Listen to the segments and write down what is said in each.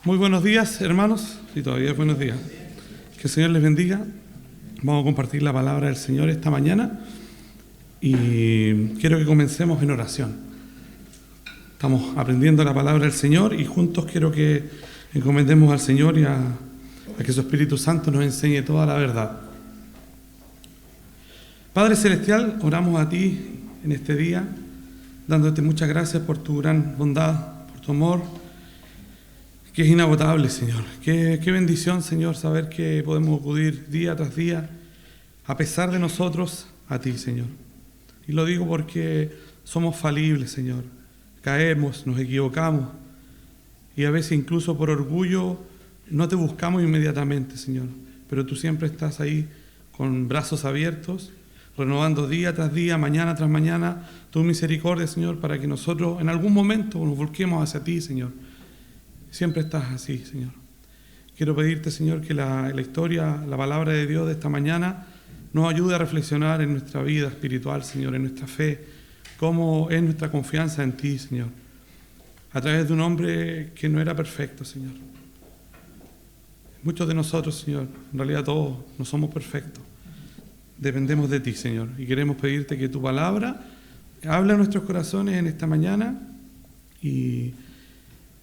Muy buenos días, hermanos, y todavía es buenos días. Que el Señor les bendiga. Vamos a compartir la palabra del Señor esta mañana y quiero que comencemos en oración. Estamos aprendiendo la palabra del Señor y juntos quiero que encomendemos al Señor y a que su Espíritu Santo nos enseñe toda la verdad. Padre Celestial, oramos a ti en este día, dándote muchas gracias por tu gran bondad, por tu amor, que es inagotable, Señor. Qué bendición, Señor, saber que podemos acudir día tras día, a pesar de nosotros, a ti, Señor. Y lo digo porque somos falibles, Señor. Caemos, nos equivocamos, y a veces incluso por orgullo no te buscamos inmediatamente, Señor. Pero tú siempre estás ahí con brazos abiertos, renovando día tras día, mañana tras mañana, tu misericordia, Señor, para que nosotros en algún momento nos volquemos hacia ti, Señor. Siempre estás así, Señor. Quiero pedirte, Señor, que la historia, la palabra de Dios de esta mañana nos ayude a reflexionar en nuestra vida espiritual, Señor, en nuestra fe, cómo es nuestra confianza en ti, Señor, a través de un hombre que no era perfecto, Señor. Muchos de nosotros, Señor, en realidad todos no somos perfectos. Dependemos de ti, Señor, y queremos pedirte que tu palabra hable a nuestros corazones en esta mañana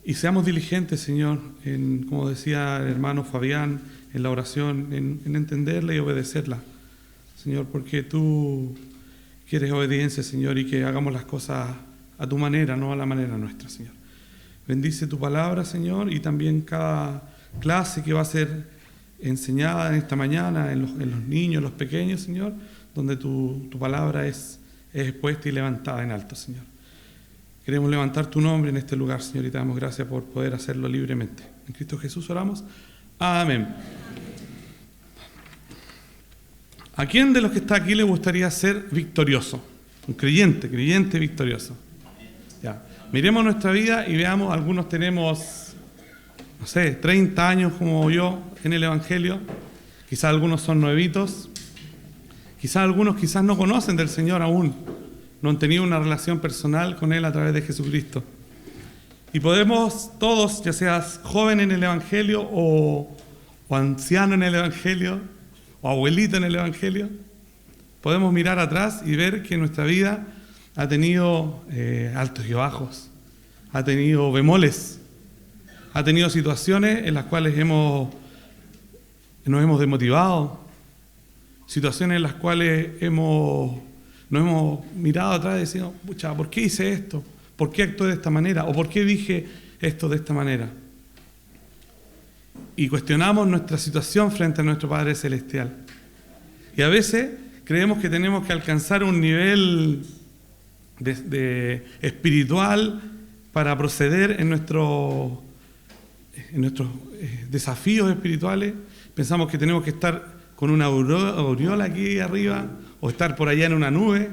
y seamos diligentes, Señor, en, como decía el hermano Fabián, en la oración, en entenderla y obedecerla, Señor, porque tú quieres obediencia, Señor, y que hagamos las cosas a tu manera, no a la manera nuestra, Señor. Bendice tu palabra, Señor, y también cada clase que va a ser enseñada en esta mañana, en los niños, los pequeños, Señor, donde tu palabra es expuesta y levantada en alto, Señor. Queremos levantar tu nombre en este lugar, Señor, y te damos gracias por poder hacerlo libremente. En Cristo Jesús oramos. Amén. ¿A quién de los que está aquí le gustaría ser victorioso? Un creyente victorioso. Ya. Miremos nuestra vida y veamos, algunos tenemos, 30 años como yo en el Evangelio. Quizás algunos son nuevitos. Quizás algunos no conocen del Señor aún. No han tenido una relación personal con Él a través de Jesucristo. Y podemos todos, ya seas joven en el Evangelio o anciano en el Evangelio o abuelito en el Evangelio, podemos mirar atrás y ver que nuestra vida ha tenido altos y bajos, ha tenido bemoles, ha tenido situaciones en las cuales nos hemos desmotivado, situaciones en las cuales nos hemos mirado atrás y decimos, pucha, ¿por qué hice esto? ¿Por qué actué de esta manera? ¿O por qué dije esto de esta manera? Y cuestionamos nuestra situación frente a nuestro Padre Celestial. Y a veces creemos que tenemos que alcanzar un nivel espiritual para proceder en nuestros desafíos espirituales. Pensamos que tenemos que estar con una aureola aquí arriba o estar por allá en una nube.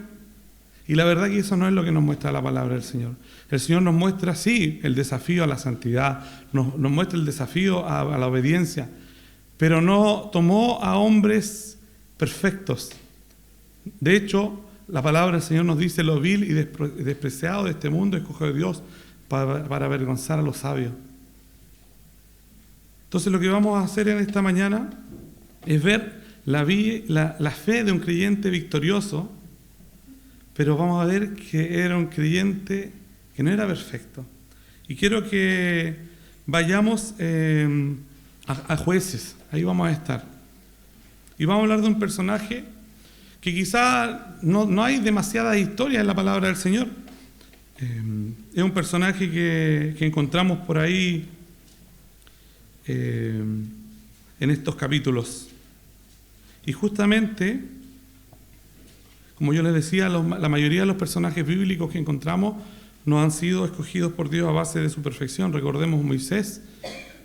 Y la verdad que eso no es lo que nos muestra la palabra del Señor. El Señor nos muestra, sí, el desafío a la santidad, nos muestra el desafío a la obediencia, pero no tomó a hombres perfectos. De hecho, la palabra del Señor nos dice: lo vil y despreciado de este mundo escogió Dios para avergonzar a los sabios. Entonces lo que vamos a hacer en esta mañana es ver la fe de un creyente victorioso, pero vamos a ver que era un creyente que no era perfecto. Y quiero que vayamos a Jueces, ahí vamos a estar. Y vamos a hablar de un personaje que quizá no hay demasiadas historias en la palabra del Señor. Es un personaje que encontramos por ahí en estos capítulos. Y justamente, como yo les decía, la mayoría de los personajes bíblicos que encontramos no han sido escogidos por Dios a base de su perfección. Recordemos Moisés,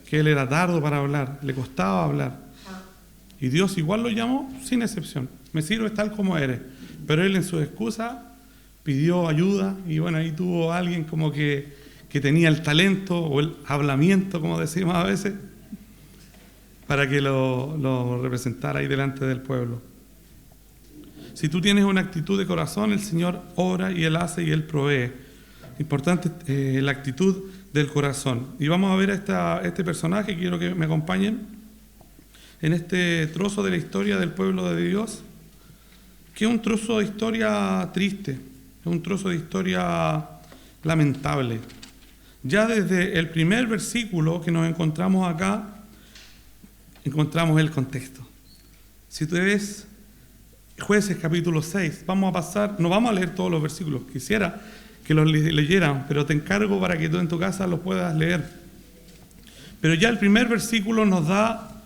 que él era tardo para hablar, le costaba hablar. Y Dios igual lo llamó sin excepción. Me sirves tal como eres. Pero él en su excusa pidió ayuda y bueno, ahí tuvo a alguien como que tenía el talento o el hablamiento, como decimos a veces, para que lo representara ahí delante del pueblo. Si tú tienes una actitud de corazón, el Señor obra y Él hace y Él provee. Importante la actitud del corazón. Y vamos a ver a este personaje, quiero que me acompañen en este trozo de la historia del pueblo de Dios, que es un trozo de historia triste, es un trozo de historia lamentable. Ya desde el primer versículo que nos encontramos acá, encontramos el contexto. Si tú ves Jueces capítulo 6, vamos a pasar, no vamos a leer todos los versículos, quisiera que los leyeran, pero te encargo para que tú en tu casa los puedas leer. Pero ya el primer versículo nos da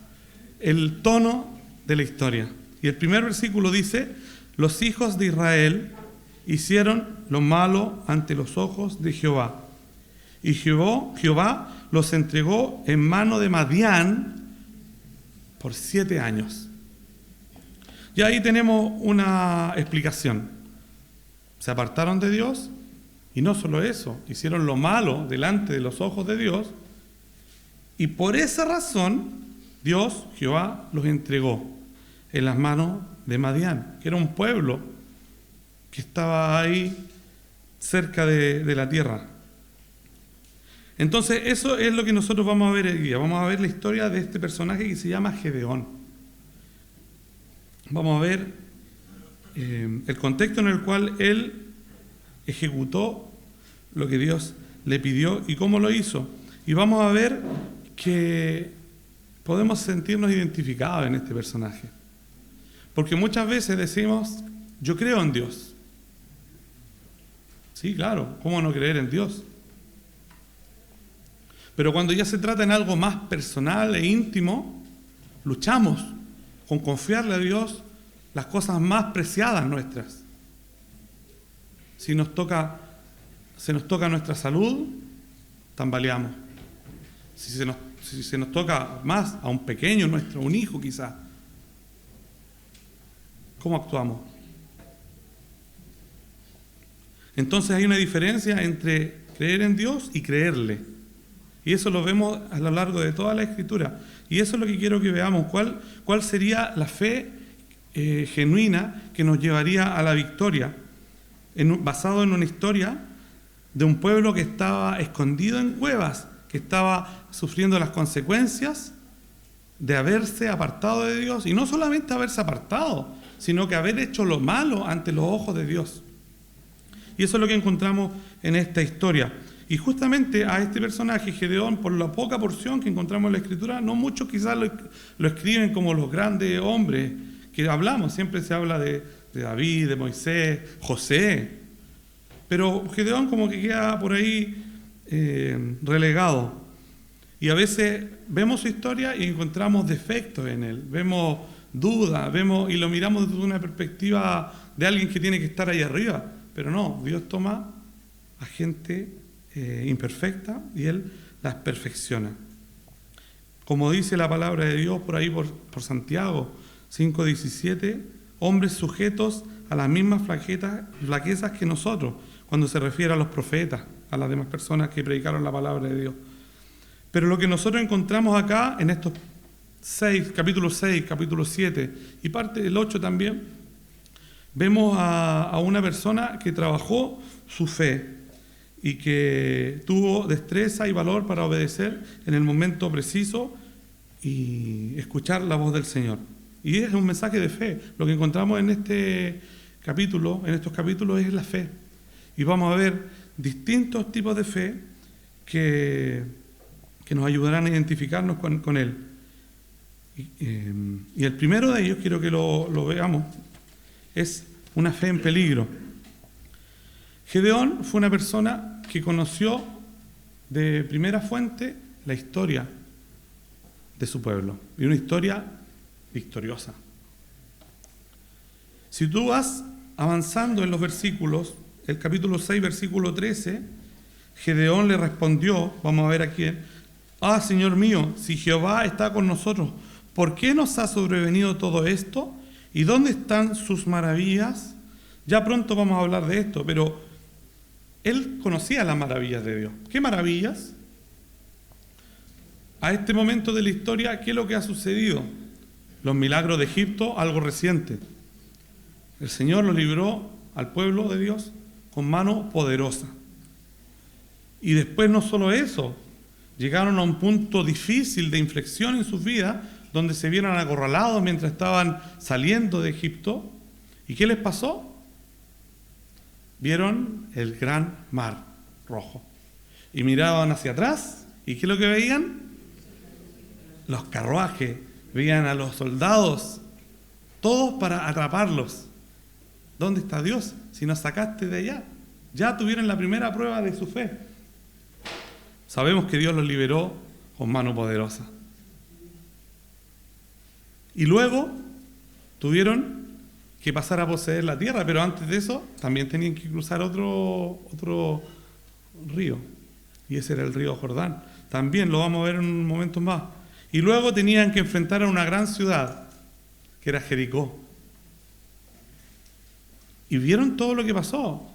el tono de la historia. Y el primer versículo dice: los hijos de Israel hicieron lo malo ante los ojos de Jehová. Y Jehová los entregó en mano de Madián por 7 años. Y ahí tenemos una explicación. Se apartaron de Dios y no solo eso, hicieron lo malo delante de los ojos de Dios y por esa razón Dios, Jehová, los entregó en las manos de Madián, que era un pueblo que estaba ahí cerca de la tierra. Entonces eso es lo que nosotros vamos a ver hoy día. Vamos a ver la historia de este personaje que se llama Gedeón. Vamos a ver el contexto en el cual él ejecutó lo que Dios le pidió y cómo lo hizo. Y vamos a ver que podemos sentirnos identificados en este personaje. Porque muchas veces decimos, yo creo en Dios. Sí, claro, ¿cómo no creer en Dios? Pero cuando ya se trata en algo más personal e íntimo, luchamos con confiarle a Dios las cosas más preciadas nuestras. Si se nos toca nuestra salud, tambaleamos. Si se nos toca más a un pequeño nuestro, un hijo quizás, ¿cómo actuamos? Entonces hay una diferencia entre creer en Dios y creerle. Y eso lo vemos a lo largo de toda la Escritura. Y eso es lo que quiero que veamos. ¿Cuál sería la fe genuina que nos llevaría a la victoria? Basado en una historia de un pueblo que estaba escondido en cuevas, que estaba sufriendo las consecuencias de haberse apartado de Dios. Y no solamente haberse apartado, sino que haber hecho lo malo ante los ojos de Dios. Y eso es lo que encontramos en esta historia. Y justamente a este personaje, Gedeón, por la poca porción que encontramos en la Escritura, no muchos quizás lo escriben como los grandes hombres que hablamos. Siempre se habla de David, de Moisés, José. Pero Gedeón como que queda por ahí relegado. Y a veces vemos su historia y encontramos defectos en él. Vemos dudas, y lo miramos desde una perspectiva de alguien que tiene que estar ahí arriba. Pero no, Dios toma a gente imperfecta y Él las perfecciona. Como dice la palabra de Dios por ahí por Santiago 5:17, hombres sujetos a las mismas flaquezas que nosotros, cuando se refiere a los profetas, a las demás personas que predicaron la palabra de Dios. Pero lo que nosotros encontramos acá en estos capítulo 6, capítulo 7 y parte del 8 también, vemos a una persona que trabajó su fe y que tuvo destreza y valor para obedecer en el momento preciso y escuchar la voz del Señor. Y es un mensaje de fe. Lo que encontramos en estos capítulos es la fe. Y vamos a ver distintos tipos de fe que nos ayudarán a identificarnos con Él. Y el primero de ellos, quiero que lo veamos, es una fe en peligro. Gedeón fue una persona que conoció de primera fuente la historia de su pueblo, y una historia victoriosa. Si tú vas avanzando en los versículos, el capítulo 6, versículo 13, Gedeón le respondió, vamos a ver aquí, Señor mío, si Jehová está con nosotros, ¿por qué nos ha sobrevenido todo esto? ¿Y dónde están sus maravillas? Ya pronto vamos a hablar de esto, pero él conocía las maravillas de Dios. ¿Qué maravillas? A este momento de la historia, ¿qué es lo que ha sucedido? Los milagros de Egipto, algo reciente. El Señor lo libró al pueblo de Dios con mano poderosa. Y después no solo eso, llegaron a un punto difícil de inflexión en sus vidas, donde se vieron acorralados mientras estaban saliendo de Egipto. ¿Y qué les pasó? Vieron el gran mar Rojo. Y miraban hacia atrás, ¿y qué es lo que veían? Los carruajes, veían a los soldados, todos para atraparlos. ¿Dónde está Dios? Si nos sacaste de allá. Ya tuvieron la primera prueba de su fe. Sabemos que Dios los liberó con mano poderosa. Y luego tuvieron que pasar a poseer la tierra, pero antes de eso también tenían que cruzar otro río, y ese era el río Jordán. También lo vamos a ver en un momento más. Y luego tenían que enfrentar a una gran ciudad, que era Jericó. Y vieron todo lo que pasó.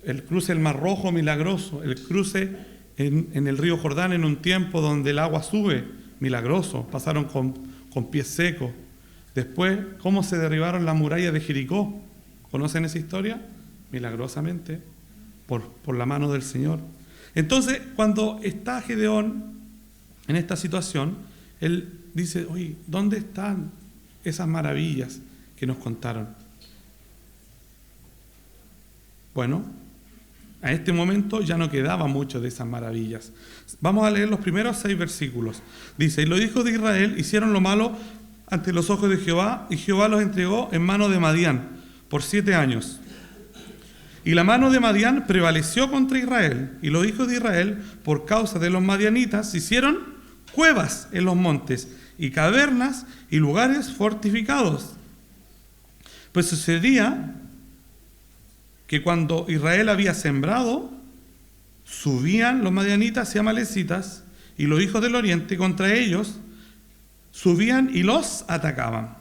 El cruce del Mar Rojo milagroso, el cruce en el río Jordán en un tiempo donde el agua sube, milagroso, pasaron con pies secos. Después, ¿cómo se derribaron las murallas de Jericó? ¿Conocen esa historia? Milagrosamente, por la mano del Señor. Entonces, cuando está Gedeón en esta situación, él dice, oye, ¿dónde están esas maravillas que nos contaron? Bueno, a este momento ya no quedaba mucho de esas maravillas. Vamos a leer los primeros 6 versículos. Dice, y los hijos de Israel hicieron lo malo ante los ojos de Jehová, y Jehová los entregó en mano de Madián por 7 años. Y la mano de Madián prevaleció contra Israel, y los hijos de Israel, por causa de los madianitas, hicieron cuevas en los montes, y cavernas, y lugares fortificados. Pues sucedía que cuando Israel había sembrado, subían los madianitas y amalecitas, y los hijos del oriente contra ellos, subían y los atacaban.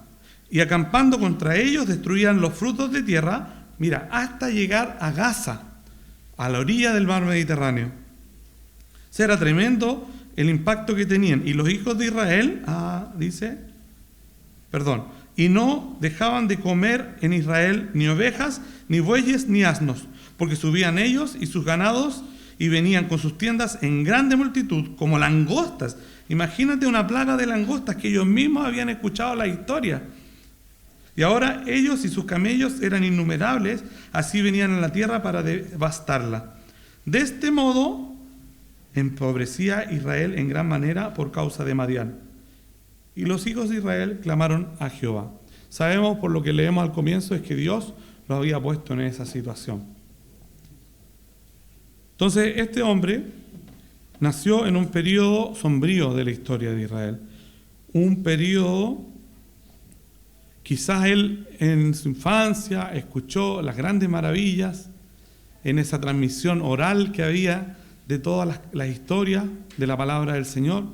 Y acampando contra ellos, destruían los frutos de tierra, mira, hasta llegar a Gaza, a la orilla del mar Mediterráneo. O sea, era tremendo el impacto que tenían. Y los hijos de Israel, y no dejaban de comer en Israel ni ovejas, ni bueyes, ni asnos, porque subían ellos y sus ganados, y venían con sus tiendas en grande multitud, como langostas. Imagínate una plaga de langostas que ellos mismos habían escuchado la historia. Y ahora ellos y sus camellos eran innumerables, así venían a la tierra para devastarla. De este modo empobrecía Israel en gran manera por causa de Madián. Y los hijos de Israel clamaron a Jehová. Sabemos por lo que leemos al comienzo es que Dios los había puesto en esa situación. Entonces este hombre nació en un periodo sombrío de la historia de Israel. Un periodo, quizás él en su infancia escuchó las grandes maravillas en esa transmisión oral que había de todas las historias de la palabra del Señor.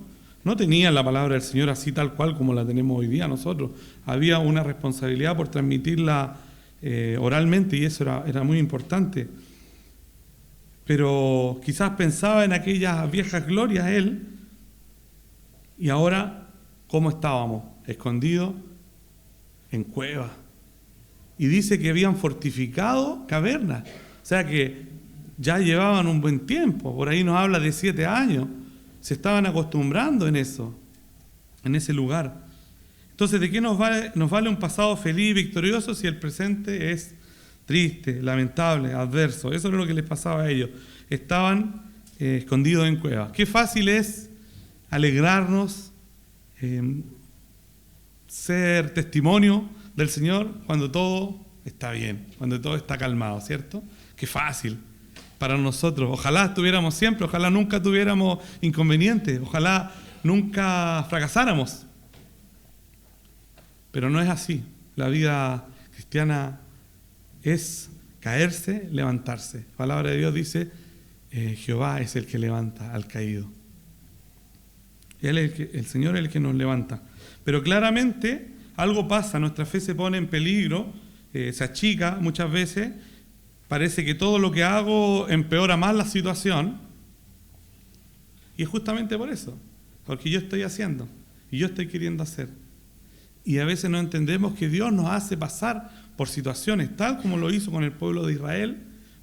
No tenían la palabra del Señor así tal cual como la tenemos hoy día nosotros. Había una responsabilidad por transmitirla oralmente, y eso era muy importante. Pero quizás pensaba en aquellas viejas glorias él, y ahora, ¿cómo estábamos? Escondidos en cuevas. Y dice que habían fortificado cavernas, o sea que ya llevaban un buen tiempo, por ahí nos habla de 7 años, se estaban acostumbrando en eso, en ese lugar. Entonces, ¿de qué nos vale un pasado feliz y victorioso si el presente es triste, lamentable, adverso? Eso es lo que les pasaba a ellos. Estaban escondidos en cuevas. Qué fácil es alegrarnos, ser testimonio del Señor cuando todo está bien, cuando todo está calmado, ¿cierto? Qué fácil para nosotros. Ojalá estuviéramos siempre, ojalá nunca tuviéramos inconvenientes, ojalá nunca fracasáramos. Pero no es así. La vida cristiana es caerse, levantarse. La palabra de Dios dice, Jehová es el que levanta al caído. El Señor es el que nos levanta. Pero claramente algo pasa, nuestra fe se pone en peligro, se achica muchas veces, parece que todo lo que hago empeora más la situación, y es justamente por eso, porque yo estoy haciendo, y yo estoy queriendo hacer. Y a veces no entendemos que Dios nos hace pasar por situaciones tal como lo hizo con el pueblo de Israel,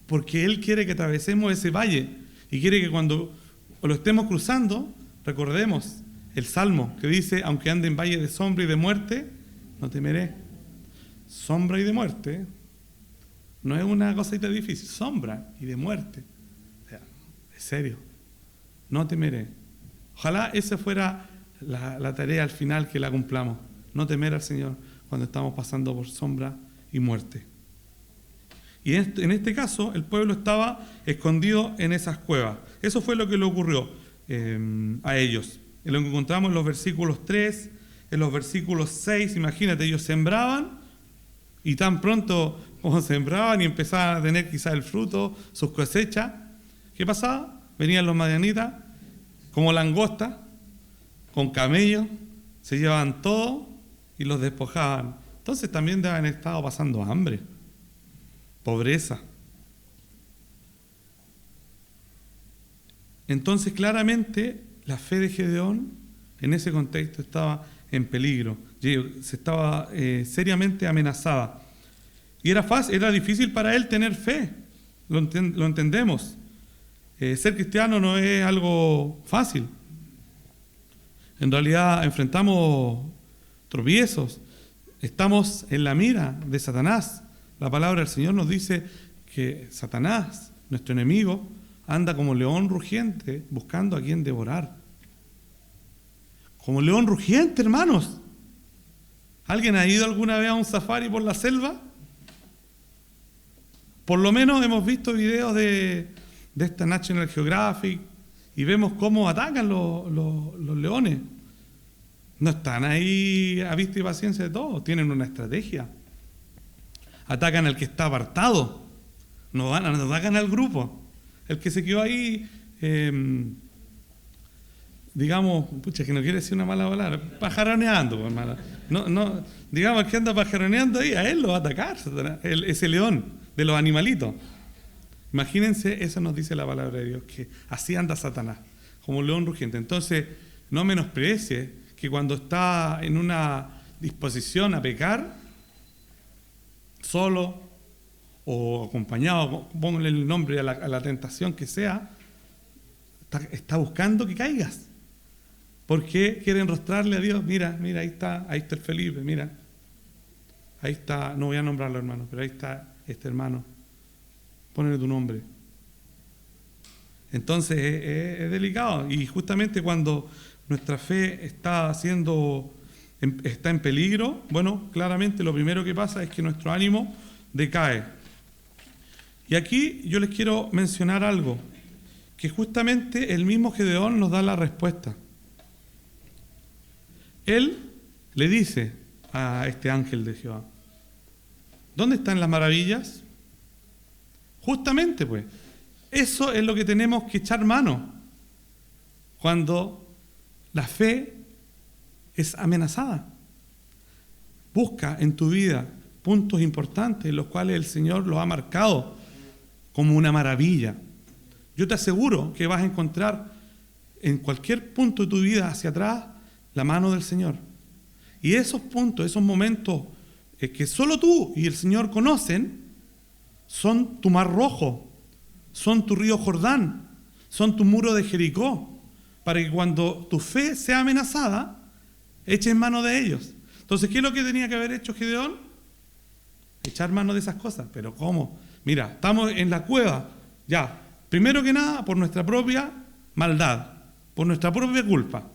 porque Él quiere que atravesemos ese valle. Y quiere que cuando lo estemos cruzando, recordemos el Salmo que dice, aunque ande en valle de sombra y de muerte, no temeré. Sombra y de muerte no es una cosita difícil, sombra y de muerte. O sea, es serio, no temeré. Ojalá esa fuera la tarea al final, que la cumplamos. No temer al Señor cuando estamos pasando por sombra y muerte. Y en este caso, el pueblo estaba escondido en esas cuevas. Eso fue lo que le ocurrió a ellos. Y lo encontramos en los versículos 3, en los versículos 6. Imagínate, ellos sembraban y tan pronto como sembraban y empezaban a tener quizás el fruto, sus cosechas, ¿qué pasaba? Venían los madianitas como langostas, con camellos, se llevaban todo y los despojaban. Entonces también deben haber estado pasando hambre, pobreza. Entonces claramente la fe de Gedeón en ese contexto estaba en peligro, se estaba seriamente amenazada. Y era difícil para él tener fe, lo entendemos. Ser cristiano no es algo fácil. En realidad enfrentamos tropiezos, estamos en la mira de Satanás. La palabra del Señor nos dice que Satanás, nuestro enemigo, anda como león rugiente buscando a quien devorar. Como león rugiente, hermanos. ¿Alguien ha ido alguna vez a un safari por la selva? Por lo menos hemos visto videos de esta National Geographic y vemos cómo atacan los leones. No están ahí a vista y paciencia de todo, tienen una estrategia. Atacan al que está apartado, no atacan al grupo. El que se quedó ahí, digamos, pucha, que no quiere decir una mala palabra, pajaroneando, hermano. No, digamos, el que anda pajaroneando ahí, a él lo va a atacar, ese león de los animalitos. Imagínense, eso nos dice la palabra de Dios, que así anda Satanás, como un león rugiente. Entonces, no menosprecie que cuando está en una disposición a pecar, solo o acompañado, póngale el nombre a la tentación que sea, está buscando que caigas. Porque quiere enrostrarle a Dios, mira, ahí está el Felipe, mira. Ahí está, no voy a nombrarlo, hermano, pero ahí está este hermano. Ponle tu nombre. Entonces es delicado. Y justamente cuando nuestra fe está en peligro, bueno, claramente lo primero que pasa es que nuestro ánimo decae. Y aquí yo les quiero mencionar algo, que justamente el mismo Gedeón nos da la respuesta. Él le dice a este ángel de Jehová, ¿dónde están las maravillas? Justamente, pues, eso es lo que tenemos que echar mano cuando la fe es amenazada. Busca en tu vida puntos importantes en los cuales el Señor los ha marcado como una maravilla. Yo te aseguro que vas a encontrar en cualquier punto de tu vida hacia atrás la mano del Señor. Y esos puntos, esos momentos que solo tú y el Señor conocen, son tu mar rojo, son tu río Jordán, son tu muro de Jericó, para que cuando tu fe sea amenazada, eches mano de ellos. Entonces, ¿qué es lo que tenía que haber hecho Gedeón? Echar mano de esas cosas. ¿Pero cómo? Mira, estamos en la cueva, ya, primero que nada, por nuestra propia maldad, por nuestra propia culpa.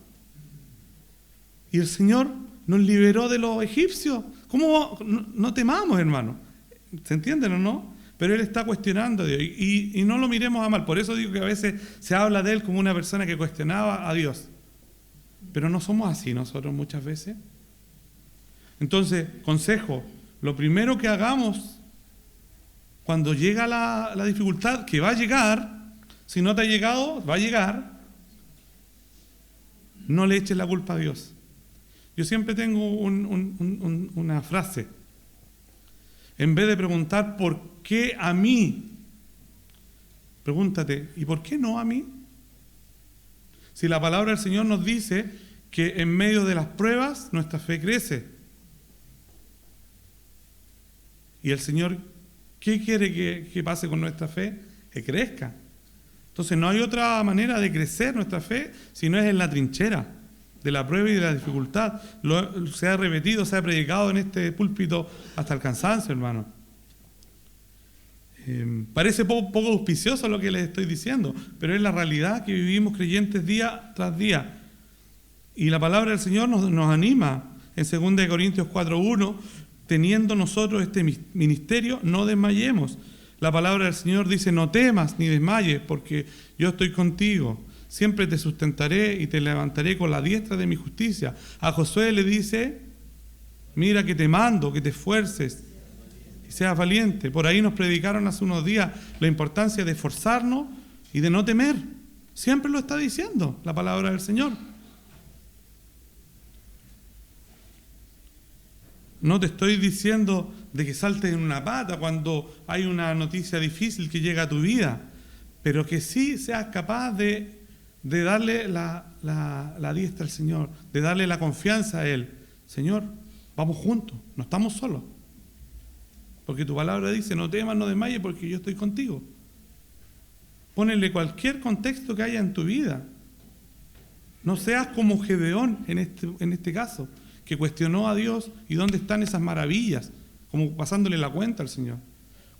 Y el Señor nos liberó de los egipcios. ¿Cómo no temamos, hermano? ¿Se entienden o no? Pero Él está cuestionando a Dios. Y no lo miremos a mal. Por eso digo que a veces se habla de Él como una persona que cuestionaba a Dios. Pero no somos así nosotros muchas veces. Entonces, consejo, lo primero que hagamos cuando llega la dificultad, que va a llegar, si no te ha llegado, va a llegar, no le eches la culpa a Dios. Yo siempre tengo una frase. En vez de preguntar ¿por qué a mí? Pregúntate, ¿y por qué no a mí? Si la palabra del Señor nos dice que en medio de las pruebas nuestra fe crece. Y el Señor, ¿qué quiere que pase con nuestra fe? Que crezca. Entonces no hay otra manera de crecer nuestra fe si no es en la trinchera de la prueba y de la dificultad. Se ha repetido, se ha predicado en este púlpito hasta el cansancio, hermano. Parece poco auspicioso lo que les estoy diciendo, pero es la realidad que vivimos creyentes día tras día. Y la palabra del Señor nos anima en 2 Corintios 4:1, teniendo nosotros este ministerio, no desmayemos. La palabra del Señor dice, no temas ni desmayes, porque yo estoy contigo. Siempre te sustentaré y te levantaré con la diestra de mi justicia. A Josué le dice, mira que te mando, que te esfuerces y seas valiente. Por ahí nos predicaron hace unos días la importancia de esforzarnos y de no temer. Siempre lo está diciendo la palabra del Señor. No te estoy diciendo de que saltes en una pata cuando hay una noticia difícil que llega a tu vida, pero que sí seas capaz de darle la diestra al Señor, de darle la confianza a Él. Señor, vamos juntos, no estamos solos. Porque tu palabra dice, no temas, no desmayes, porque yo estoy contigo. Pónele cualquier contexto que haya en tu vida. No seas como Gedeón en este caso, que cuestionó a Dios y dónde están esas maravillas, como pasándole la cuenta al Señor,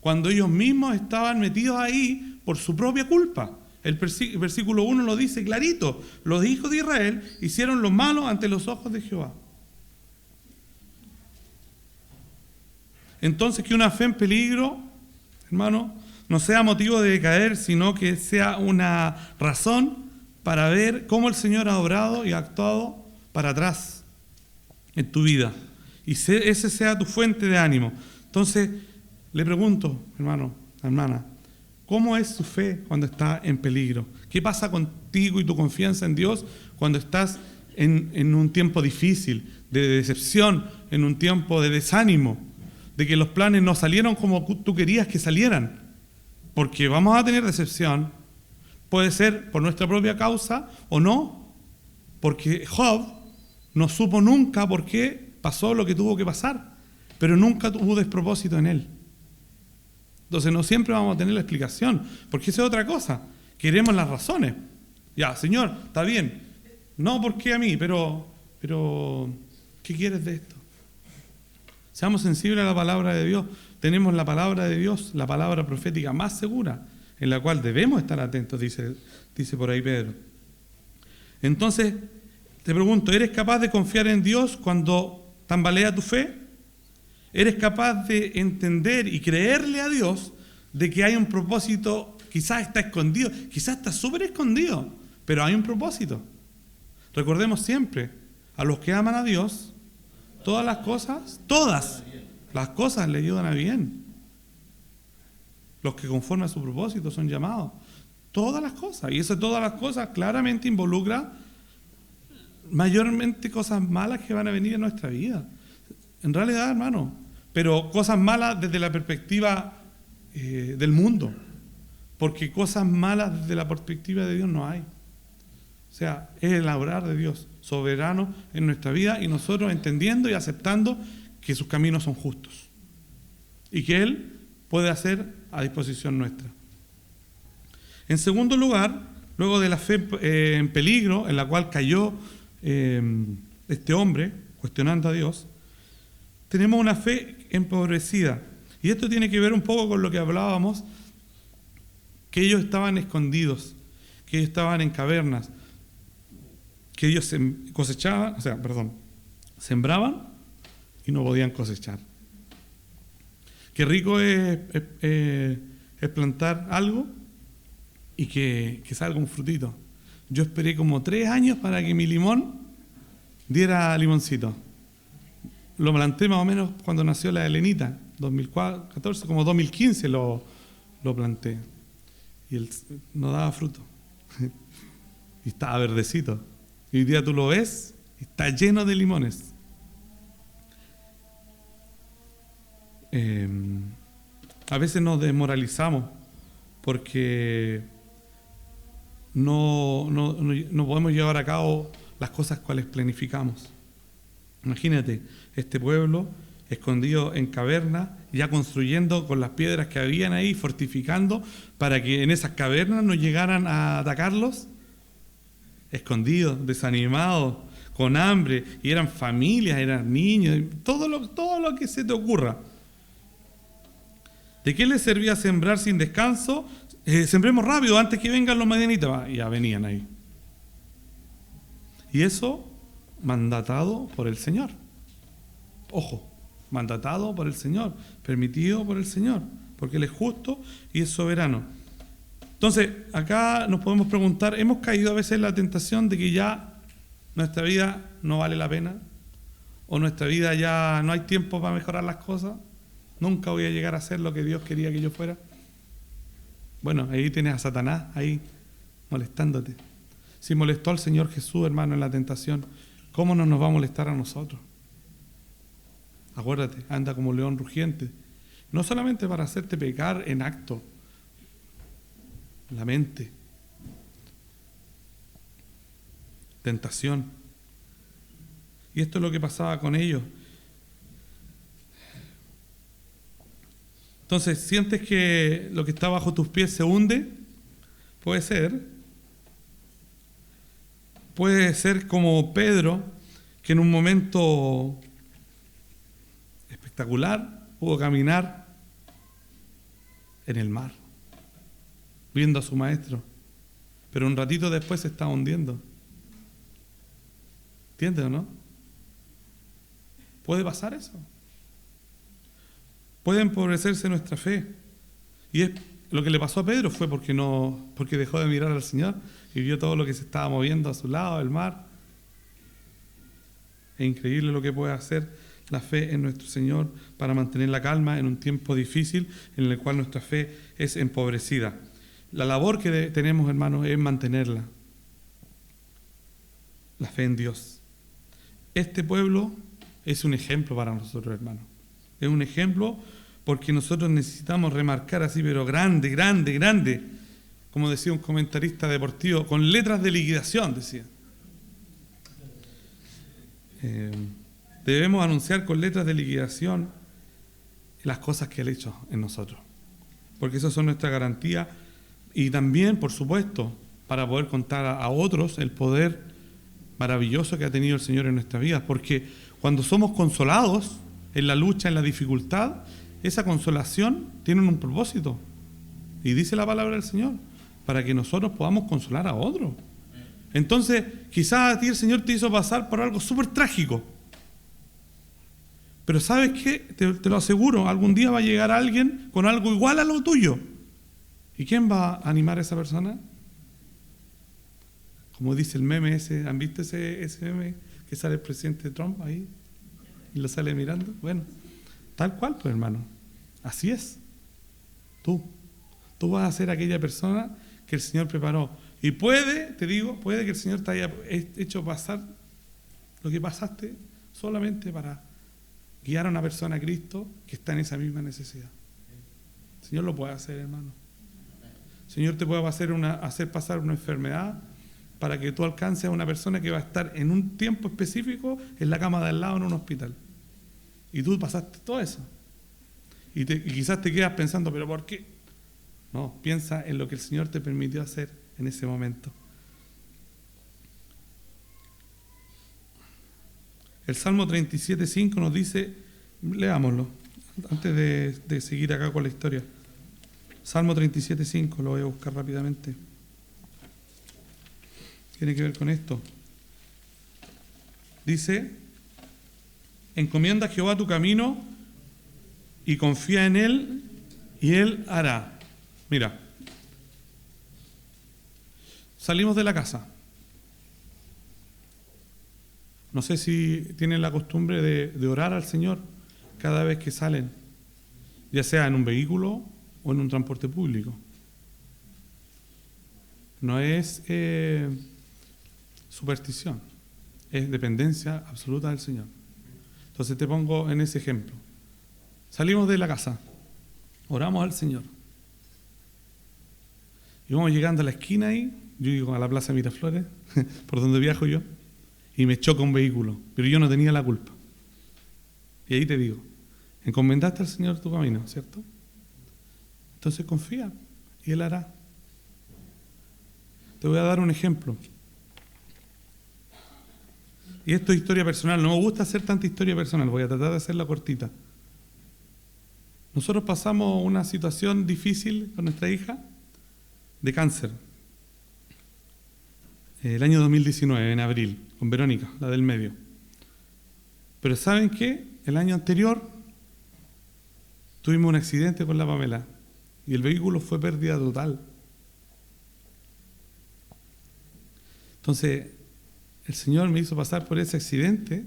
cuando ellos mismos estaban metidos ahí por su propia culpa. El versículo 1 lo dice clarito, los hijos de Israel hicieron lo malo ante los ojos de Jehová. Entonces, que una fe en peligro, hermano, no sea motivo de caer, sino que sea una razón para ver cómo el Señor ha obrado y ha actuado para atrás en tu vida, y ese sea tu fuente de ánimo. Entonces, le pregunto, hermano, hermana, ¿cómo es su fe cuando está en peligro? ¿Qué pasa contigo y tu confianza en Dios cuando estás en un tiempo difícil, de decepción, en un tiempo de desánimo, de que los planes no salieron como tú querías que salieran? Porque vamos a tener decepción, puede ser por nuestra propia causa o no, porque Job no supo nunca por qué pasó lo que tuvo que pasar, pero nunca hubo despropósito en él. Entonces no siempre vamos a tener la explicación, porque eso es otra cosa. Queremos las razones. Ya, Señor, está bien. No, ¿por qué a mí? Pero ¿qué quieres de esto? Seamos sensibles a la palabra de Dios. Tenemos la palabra de Dios, la palabra profética más segura, en la cual debemos estar atentos, dice por ahí Pedro. Entonces, te pregunto, ¿eres capaz de confiar en Dios cuando tambalea tu fe? ¿Eres capaz de entender y creerle a Dios de que hay un propósito? Quizás está escondido, quizás está súper escondido, pero hay un propósito. Recordemos siempre, a los que aman a Dios, todas las cosas le ayudan a bien. Los que conforme a su propósito son llamados. Todas las cosas, y eso todas las cosas claramente involucra mayormente cosas malas que van a venir en nuestra vida. En realidad, hermano, pero cosas malas desde la perspectiva del mundo, porque cosas malas desde la perspectiva de Dios no hay. O sea, es el obrar de Dios soberano en nuestra vida y nosotros entendiendo y aceptando que sus caminos son justos y que Él puede hacer a disposición nuestra. En segundo lugar, luego de la fe en peligro, en la cual cayó este hombre, cuestionando a Dios, tenemos una fe empobrecida. Y esto tiene que ver un poco con lo que hablábamos, que ellos estaban escondidos, que ellos estaban en cavernas, que ellos sembraban y no podían cosechar. Qué rico es plantar algo y que salga un frutito. Yo esperé como 3 años para que mi limón diera limoncito. Lo planté más o menos cuando nació la Helenita, 2014, como 2015 lo planté. Y él no daba fruto. Y estaba verdecito. Y hoy día tú lo ves y está lleno de limones. A veces nos desmoralizamos porque no podemos llevar a cabo las cosas cuales planificamos. Imagínate, este pueblo escondidos en cavernas, ya construyendo con las piedras que habían ahí, fortificando para que en esas cavernas no llegaran a atacarlos, escondidos, desanimados, con hambre, y eran familias, eran niños, todo lo que se te ocurra. ¿De qué les servía sembrar sin descanso? Sembremos rápido antes que vengan los madianitas. Ya venían ahí. Y eso mandatado por el Señor. Ojo, mandatado por el Señor, permitido por el Señor, porque Él es justo y es soberano. Entonces, acá nos podemos preguntar, ¿hemos caído a veces en la tentación de que ya nuestra vida no vale la pena? ¿O nuestra vida ya no hay tiempo para mejorar las cosas? ¿Nunca voy a llegar a ser lo que Dios quería que yo fuera? Bueno, ahí tienes a Satanás, ahí molestándote. Si molestó al Señor Jesús, hermano, en la tentación, ¿cómo no nos va a molestar a nosotros? Acuérdate, anda como león rugiente. No solamente para hacerte pecar en acto, la mente, tentación. Y esto es lo que pasaba con ellos. Entonces, ¿sientes que lo que está bajo tus pies se hunde? Puede ser. Puede ser como Pedro, que en un momento espectacular pudo caminar en el mar, viendo a su maestro, pero un ratito después se estaba hundiendo. ¿Entiendes o no? ¿Puede pasar eso? Puede empobrecerse nuestra fe. Y es lo que le pasó a Pedro fue porque dejó de mirar al Señor y vio todo lo que se estaba moviendo a su lado, el mar. Es increíble lo que puede hacer la fe en nuestro Señor para mantener la calma en un tiempo difícil en el cual nuestra fe es empobrecida. La labor que tenemos, hermanos, es mantenerla. La fe en Dios. Este pueblo es un ejemplo para nosotros, hermanos. Es un ejemplo porque nosotros necesitamos remarcar así, pero grande, grande, grande. Como decía un comentarista deportivo, con letras de liquidación, decía. Debemos anunciar con letras de liquidación las cosas que Él ha hecho en nosotros. Porque esas son nuestra garantía. Y también, por supuesto, para poder contar a otros el poder maravilloso que ha tenido el Señor en nuestras vidas. Porque cuando somos consolados en la lucha, en la dificultad, esa consolación tiene un propósito. Y dice la palabra del Señor, para que nosotros podamos consolar a otros. Entonces, quizás a ti el Señor te hizo pasar por algo súper trágico. Pero ¿sabes qué? Te lo aseguro, algún día va a llegar alguien con algo igual a lo tuyo. ¿Y quién va a animar a esa persona? Como dice el meme ese, ¿han visto ese meme que sale el presidente Trump ahí? Y lo sale mirando. Bueno, tal cual, pues, hermano. Así es. Tú vas a ser aquella persona que el Señor preparó. Y puede que el Señor te haya hecho pasar lo que pasaste solamente para guiar a una persona a Cristo que está en esa misma necesidad. El Señor lo puede hacer, hermano. El Señor te puede hacer pasar una enfermedad para que tú alcances a una persona que va a estar en un tiempo específico en la cama de al lado en un hospital. Y tú pasaste todo eso. Y quizás te quedas pensando, ¿pero por qué? No, piensa en lo que el Señor te permitió hacer en ese momento. El Salmo 37:5 nos dice, leámoslo, antes de seguir acá con la historia. Salmo 37:5, lo voy a buscar rápidamente. Tiene que ver con esto. Dice, encomienda a Jehová tu camino y confía en Él y Él hará. Mira, salimos de la casa. No sé si tienen la costumbre de orar al Señor cada vez que salen, ya sea en un vehículo o en un transporte público. No es superstición, es dependencia absoluta del Señor. Entonces te pongo en ese ejemplo. Salimos de la casa, oramos al Señor. Y vamos llegando a la esquina ahí, yo digo a la Plaza Miraflores, por donde viajo yo, y me choca un vehículo, pero yo no tenía la culpa. Y ahí te digo, Encomendaste al Señor tu camino, ¿cierto? Entonces confía y Él hará. Te voy a dar un ejemplo. Y esto es historia personal. No me gusta hacer tanta historia personal. Voy a tratar de hacerla cortita. Nosotros pasamos una situación difícil con nuestra hija de cáncer. El año 2019, en abril, con Verónica, la del medio. Pero ¿saben qué? El año anterior tuvimos un accidente con la Pamela y el vehículo fue pérdida total. Entonces, el Señor me hizo pasar por ese accidente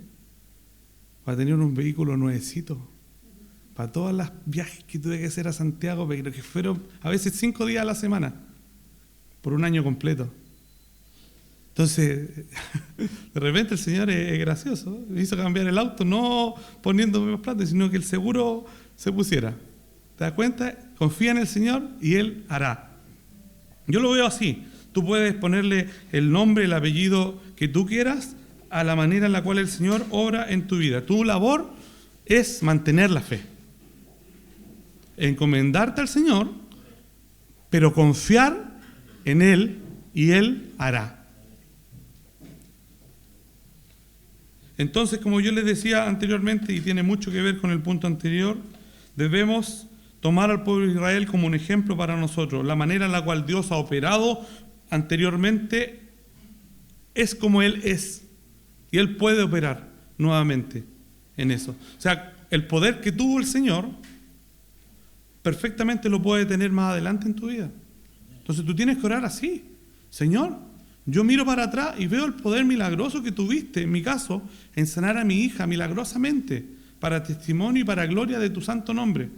para tener un vehículo nuevecito. Para todos los viajes que tuve que hacer a Santiago, pero que fueron a veces 5 días a la semana, por un año completo. Entonces, de repente el Señor es gracioso. Me hizo cambiar el auto, no poniéndome más plata, sino que el seguro se pusiera. ¿Te das cuenta? Confía en el Señor y Él hará. Yo lo veo así. Tú puedes ponerle el nombre, el apellido que tú quieras a la manera en la cual el Señor obra en tu vida. Tu labor es mantener la fe. Encomendarte al Señor, pero confiar en Él y Él hará. Entonces, como yo les decía anteriormente, y tiene mucho que ver con el punto anterior, debemos tomar al pueblo de Israel como un ejemplo para nosotros. La manera en la cual Dios ha operado anteriormente es como Él es. Y Él puede operar nuevamente en eso. O sea, el poder que tuvo el Señor, perfectamente lo puede tener más adelante en tu vida. Entonces tú tienes que orar así. Señor, yo miro para atrás y veo el poder milagroso que tuviste, en mi caso, en sanar a mi hija milagrosamente, para testimonio y para gloria de tu santo nombre.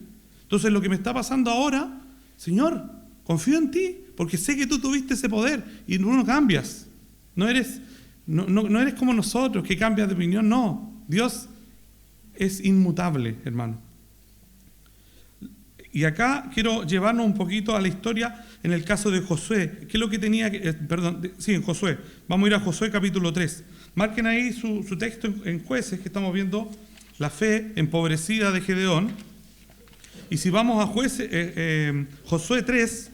Entonces lo que me está pasando ahora, Señor, confío en ti, porque sé que tú tuviste ese poder y no cambias. No eres como nosotros, que cambias de opinión. No, Dios es inmutable, hermano. Y acá quiero llevarnos un poquito a la historia en el caso de Josué. ¿Qué es lo que tenía que...? En Josué. Vamos a ir a Josué capítulo 3. Marquen ahí su texto en Jueces, que estamos viendo la fe empobrecida de Gedeón. Y si vamos a Josué 3,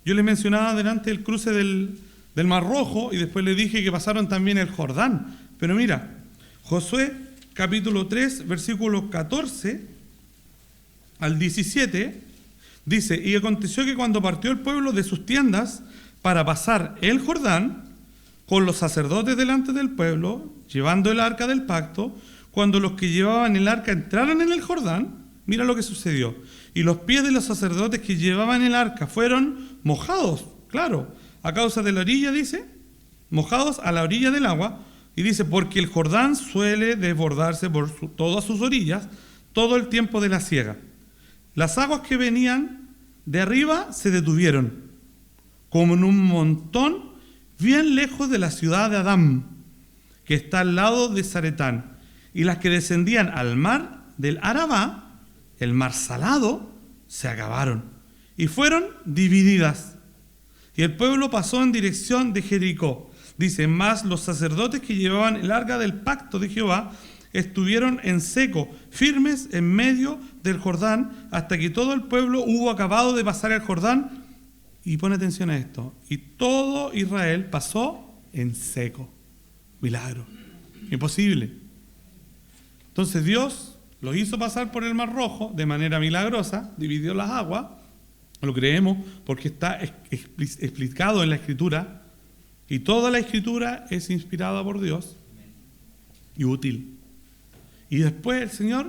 yo les mencionaba delante el cruce del Mar Rojo y después les dije que pasaron también el Jordán. Pero mira, Josué capítulo 3, versículos 14 al 17, dice: y aconteció que cuando partió el pueblo de sus tiendas para pasar el Jordán, con los sacerdotes delante del pueblo, llevando el arca del pacto, cuando los que llevaban el arca entraron en el Jordán, mira lo que sucedió. Y los pies de los sacerdotes que llevaban el arca fueron mojados, claro, a causa de la orilla, dice, mojados a la orilla del agua, y dice, porque el Jordán suele desbordarse por todas sus orillas todo el tiempo de la siega. Las aguas que venían de arriba se detuvieron, como en un montón bien lejos de la ciudad de Adám, que está al lado de Zaretán, y las que descendían al mar del Arabá, el mar salado, se acabaron, y fueron divididas. Y el pueblo pasó en dirección de Jericó. Dice, más los sacerdotes que llevaban el arca del pacto de Jehová estuvieron en seco, firmes en medio del Jordán, hasta que todo el pueblo hubo acabado de pasar el Jordán. Y pone atención a esto. Y todo Israel pasó en seco. Milagro. Imposible. Entonces Dios los hizo pasar por el Mar Rojo de manera milagrosa, dividió las aguas. Lo creemos porque está explicado en la Escritura. Y toda la Escritura es inspirada por Dios y útil. Y después el Señor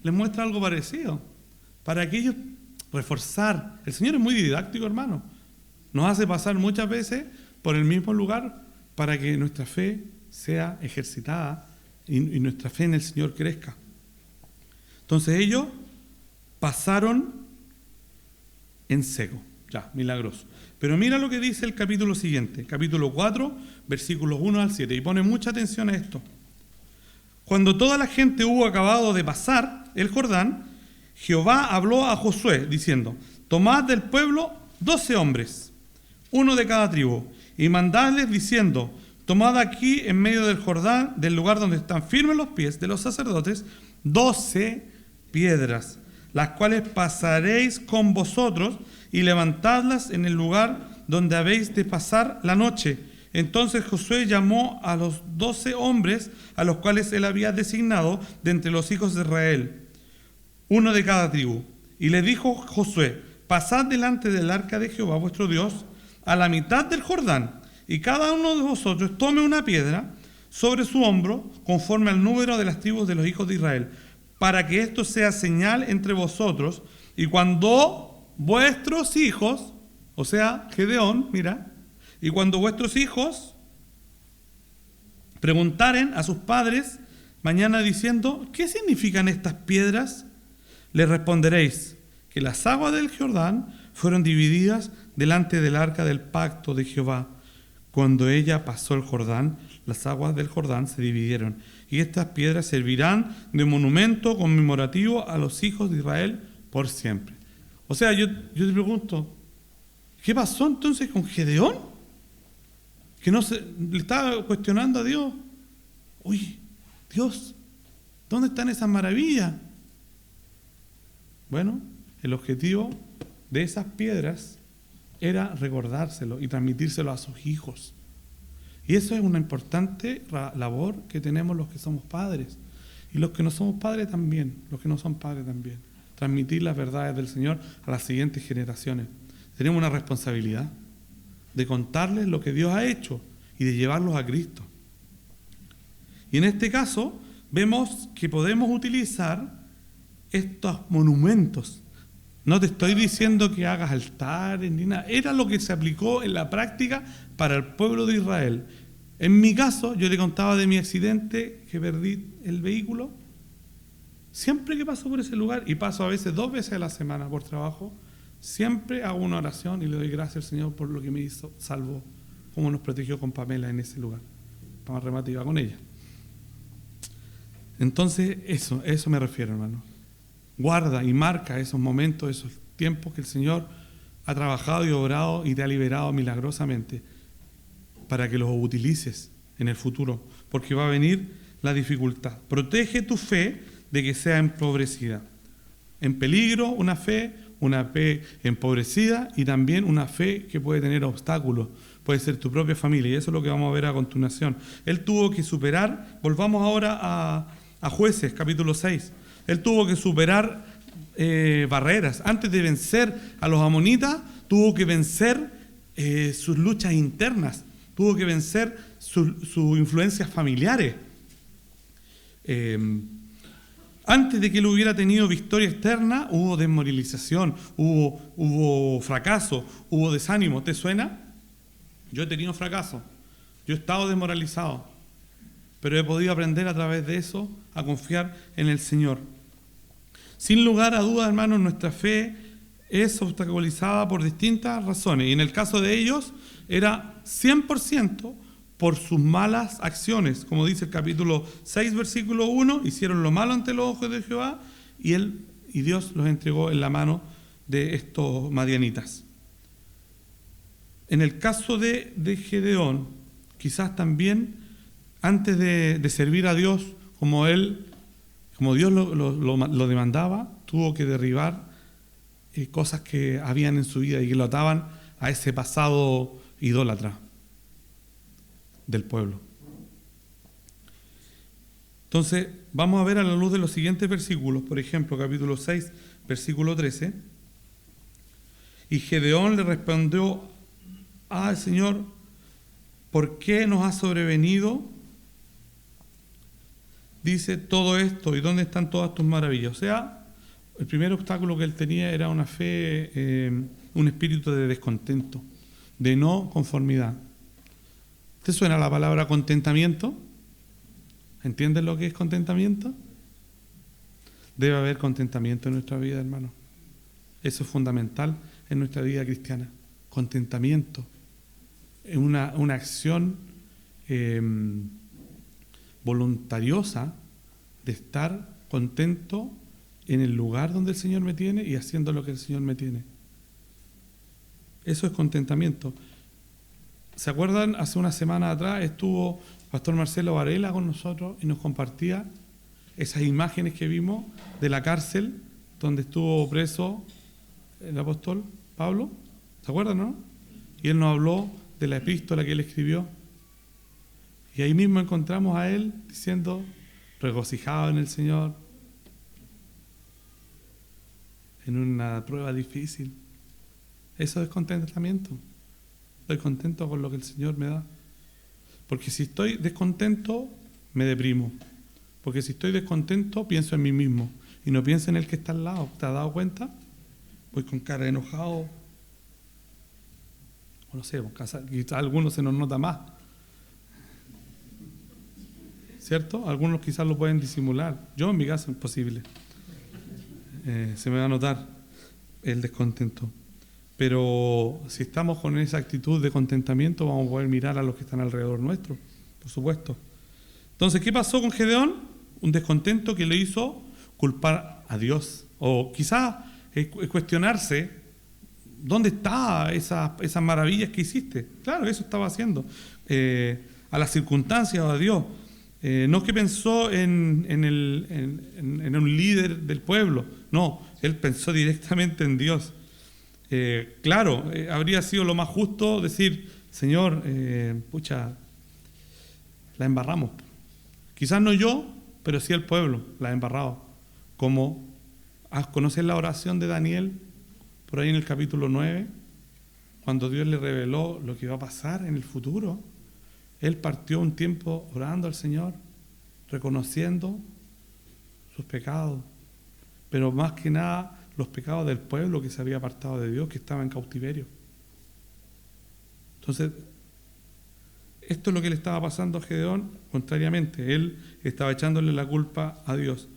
les muestra algo parecido, para que ellos reforzar. El Señor es muy didáctico, hermano. Nos hace pasar muchas veces por el mismo lugar para que nuestra fe sea ejercitada y nuestra fe en el Señor crezca. Entonces ellos pasaron en seco. Ya, milagroso. Pero mira lo que dice el capítulo siguiente, capítulo 4, versículos 1 al 7, y pone mucha atención a esto. Cuando toda la gente hubo acabado de pasar el Jordán, Jehová habló a Josué, diciendo, tomad del pueblo 12 hombres, uno de cada tribu, y mandadles diciendo, tomad aquí en medio del Jordán, del lugar donde están firmes los pies de los sacerdotes, 12 piedras, las cuales pasaréis con vosotros y levantadlas en el lugar donde habéis de pasar la noche. Entonces Josué llamó a los 12 hombres a los cuales él había designado de entre los hijos de Israel, uno de cada tribu. Y le dijo Josué: pasad delante del arca de Jehová vuestro Dios a la mitad del Jordán, y cada uno de vosotros tome una piedra sobre su hombro, conforme al número de las tribus de los hijos de Israel, para que esto sea señal entre vosotros, y cuando vuestros hijos, o sea, Gedeón, mira, y cuando vuestros hijos preguntaren a sus padres mañana diciendo: ¿qué significan estas piedras?, les responderéis que las aguas del Jordán fueron divididas delante del arca del pacto de Jehová. Cuando ella pasó el Jordán, las aguas del Jordán se dividieron, y estas piedras servirán de monumento conmemorativo a los hijos de Israel por siempre. O sea, yo te pregunto, ¿qué pasó entonces con Gedeón? Que le estaba cuestionando a Dios. Uy, Dios, ¿dónde están esas maravillas? Bueno, el objetivo de esas piedras era recordárselo y transmitírselo a sus hijos. Y eso es una importante labor que tenemos los que somos padres. Y los que no somos padres también, los que no son padres también. Transmitir las verdades del Señor a las siguientes generaciones. Tenemos una responsabilidad de contarles lo que Dios ha hecho y de llevarlos a Cristo. Y en este caso vemos que podemos utilizar estos monumentos. No te estoy diciendo que hagas altares ni nada. Era lo que se aplicó en la práctica para el pueblo de Israel. En mi caso, yo le contaba de mi accidente, que perdí el vehículo. Siempre que paso por ese lugar, y paso a veces 2 veces a la semana por trabajo, siempre hago una oración y le doy gracias al Señor por lo que me hizo, salvó, como nos protegió con Pamela en ese lugar. Más remate iba con ella. Entonces, eso me refiero, hermano. Guarda y marca esos momentos, esos tiempos que el Señor ha trabajado y obrado y te ha liberado milagrosamente para que los utilices en el futuro, porque va a venir la dificultad. Protege tu fe de que sea empobrecida. En peligro una fe empobrecida, y también una fe que puede tener obstáculos. Puede ser tu propia familia, y eso es lo que vamos a ver a continuación. Él tuvo que superar, volvamos ahora a Jueces, capítulo 6. Él tuvo que superar barreras. Antes de vencer a los amonitas, tuvo que vencer sus luchas internas, tuvo que vencer sus influencias familiares. Antes de que él hubiera tenido victoria externa, hubo desmoralización, hubo fracaso, hubo desánimo. ¿Te suena? Yo he tenido fracaso, yo he estado desmoralizado, pero he podido aprender a través de eso a confiar en el Señor. Sin lugar a dudas, hermanos, nuestra fe es obstaculizada por distintas razones, y en el caso de ellos era 100% por sus malas acciones. Como dice el capítulo 6, versículo 1, hicieron lo malo ante los ojos de Jehová, y Dios los entregó en la mano de estos madianitas. En el caso de Gedeón, quizás también, antes de servir a Dios como Dios lo demandaba, tuvo que derribar cosas que habían en su vida y que lo ataban a ese pasado idólatra del pueblo. Entonces, vamos a ver a la luz de los siguientes versículos. Por ejemplo, capítulo 6, versículo 13. Y Gedeón le respondió al Señor: ¿por qué nos ha sobrevenido, dice, todo esto, y dónde están todas tus maravillas? O sea, el primer obstáculo que él tenía era una fe, un espíritu de descontento, de no conformidad. ¿Te suena la palabra contentamiento? ¿Entiendes lo que es contentamiento? Debe haber contentamiento en nuestra vida, hermano. Eso es fundamental en nuestra vida cristiana. Contentamiento. Una acción voluntariosa de estar contento en el lugar donde el Señor me tiene y haciendo lo que el Señor me tiene. Eso es contentamiento. ¿Se acuerdan? Hace una semana atrás estuvo Pastor Marcelo Varela con nosotros y nos compartía esas imágenes que vimos de la cárcel donde estuvo preso el apóstol Pablo. ¿Se acuerdan, no? Y él nos habló de la epístola que él escribió. Y ahí mismo encontramos a él diciendo, regocijado en el Señor, en una prueba difícil. Eso es contentamiento. Estoy contento con lo que el Señor me da. Porque si estoy descontento, me deprimo. Porque si estoy descontento, pienso en mí mismo. Y no pienso en el que está al lado. ¿Te has dado cuenta? Voy con cara de enojado. O no sé, quizás a algunos se nos nota más. ¿Cierto? Algunos quizás lo pueden disimular. Yo en mi caso es imposible. Se me va a notar el descontento. Pero si estamos con esa actitud de contentamiento, vamos a poder mirar a los que están alrededor nuestro, por supuesto. Entonces, ¿qué pasó con Gedeón? Un descontento que le hizo culpar a Dios. O quizás cuestionarse, ¿dónde está esas maravillas que hiciste? Claro, eso estaba haciendo. A las circunstancias o a Dios. No es que pensó en un líder del pueblo. No, él pensó directamente en Dios. Claro, habría sido lo más justo decir, Señor, la embarramos. Quizás no yo, pero sí el pueblo la ha embarrado. Como ¿conocen la oración de Daniel por ahí en el capítulo 9? Cuando Dios le reveló lo que iba a pasar en el futuro. Él partió un tiempo orando al Señor, reconociendo sus pecados, pero más que nada los pecados del pueblo que se había apartado de Dios, que estaba en cautiverio. Entonces, esto es lo que le estaba pasando a Gedeón, contrariamente, él estaba echándole la culpa a Dios.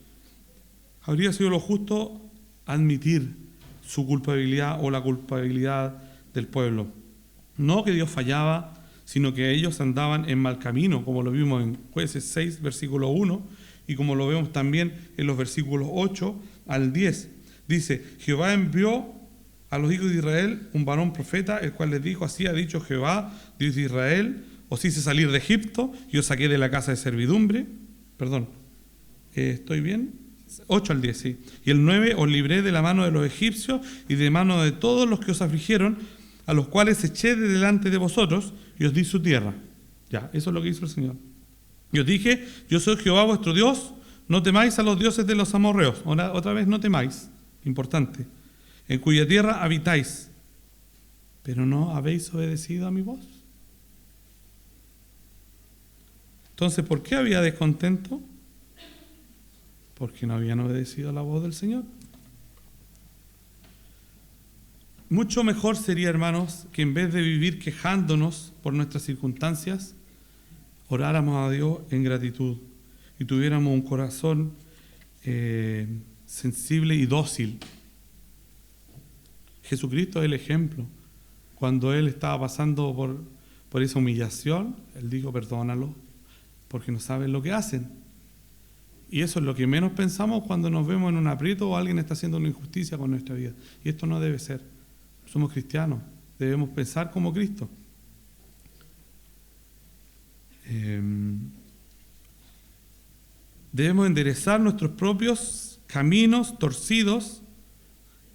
Habría sido lo justo admitir su culpabilidad o la culpabilidad del pueblo. No que Dios fallaba, sino que ellos andaban en mal camino, como lo vimos en Jueces 6, versículo 1, y como lo vemos también en los versículos 8 al 10. Dice, Jehová envió a los hijos de Israel un varón profeta, el cual les dijo, así ha dicho Jehová, Dios de Israel, os hice salir de Egipto, y os saqué de la casa de servidumbre. Perdón, ¿estoy bien? 8 al 10, sí. Y el 9, os libré de la mano de los egipcios y de mano de todos los que os afligieron, a los cuales eché de delante de vosotros, y os di su tierra. Ya, eso es lo que hizo el Señor. Y os dije, yo soy Jehová vuestro Dios, no temáis a los dioses de los amorreos. Otra vez, no temáis, importante, en cuya tierra habitáis, pero no habéis obedecido a mi voz. Entonces, ¿por qué había descontento? Porque no habían obedecido a la voz del Señor. Mucho mejor sería, hermanos, que en vez de vivir quejándonos por nuestras circunstancias, oráramos a Dios en gratitud y tuviéramos un corazón sensible y dócil. Jesucristo es el ejemplo. Cuando Él estaba pasando por esa humillación, Él dijo, perdónalo, porque no saben lo que hacen. Y eso es lo que menos pensamos cuando nos vemos en un aprieto o alguien está haciendo una injusticia con nuestra vida. Y esto no debe ser. Somos cristianos, debemos pensar como Cristo. Debemos enderezar nuestros propios caminos torcidos,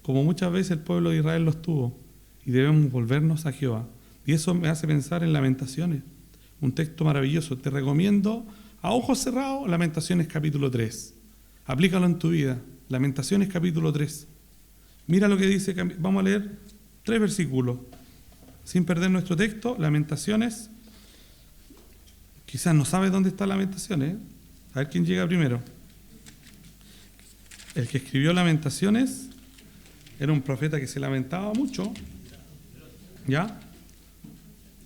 como muchas veces el pueblo de Israel los tuvo, y debemos volvernos a Jehová. Y eso me hace pensar en Lamentaciones, un texto maravilloso. Te recomiendo, a ojos cerrados, Lamentaciones capítulo 3. Aplícalo en tu vida. Lamentaciones capítulo 3. Mira lo que dice, vamos a leer 3 versículos, sin perder nuestro texto. Lamentaciones, quizás no sabes dónde está Lamentaciones, a ver quién llega primero. El que escribió Lamentaciones era un profeta que se lamentaba mucho, ¿ya?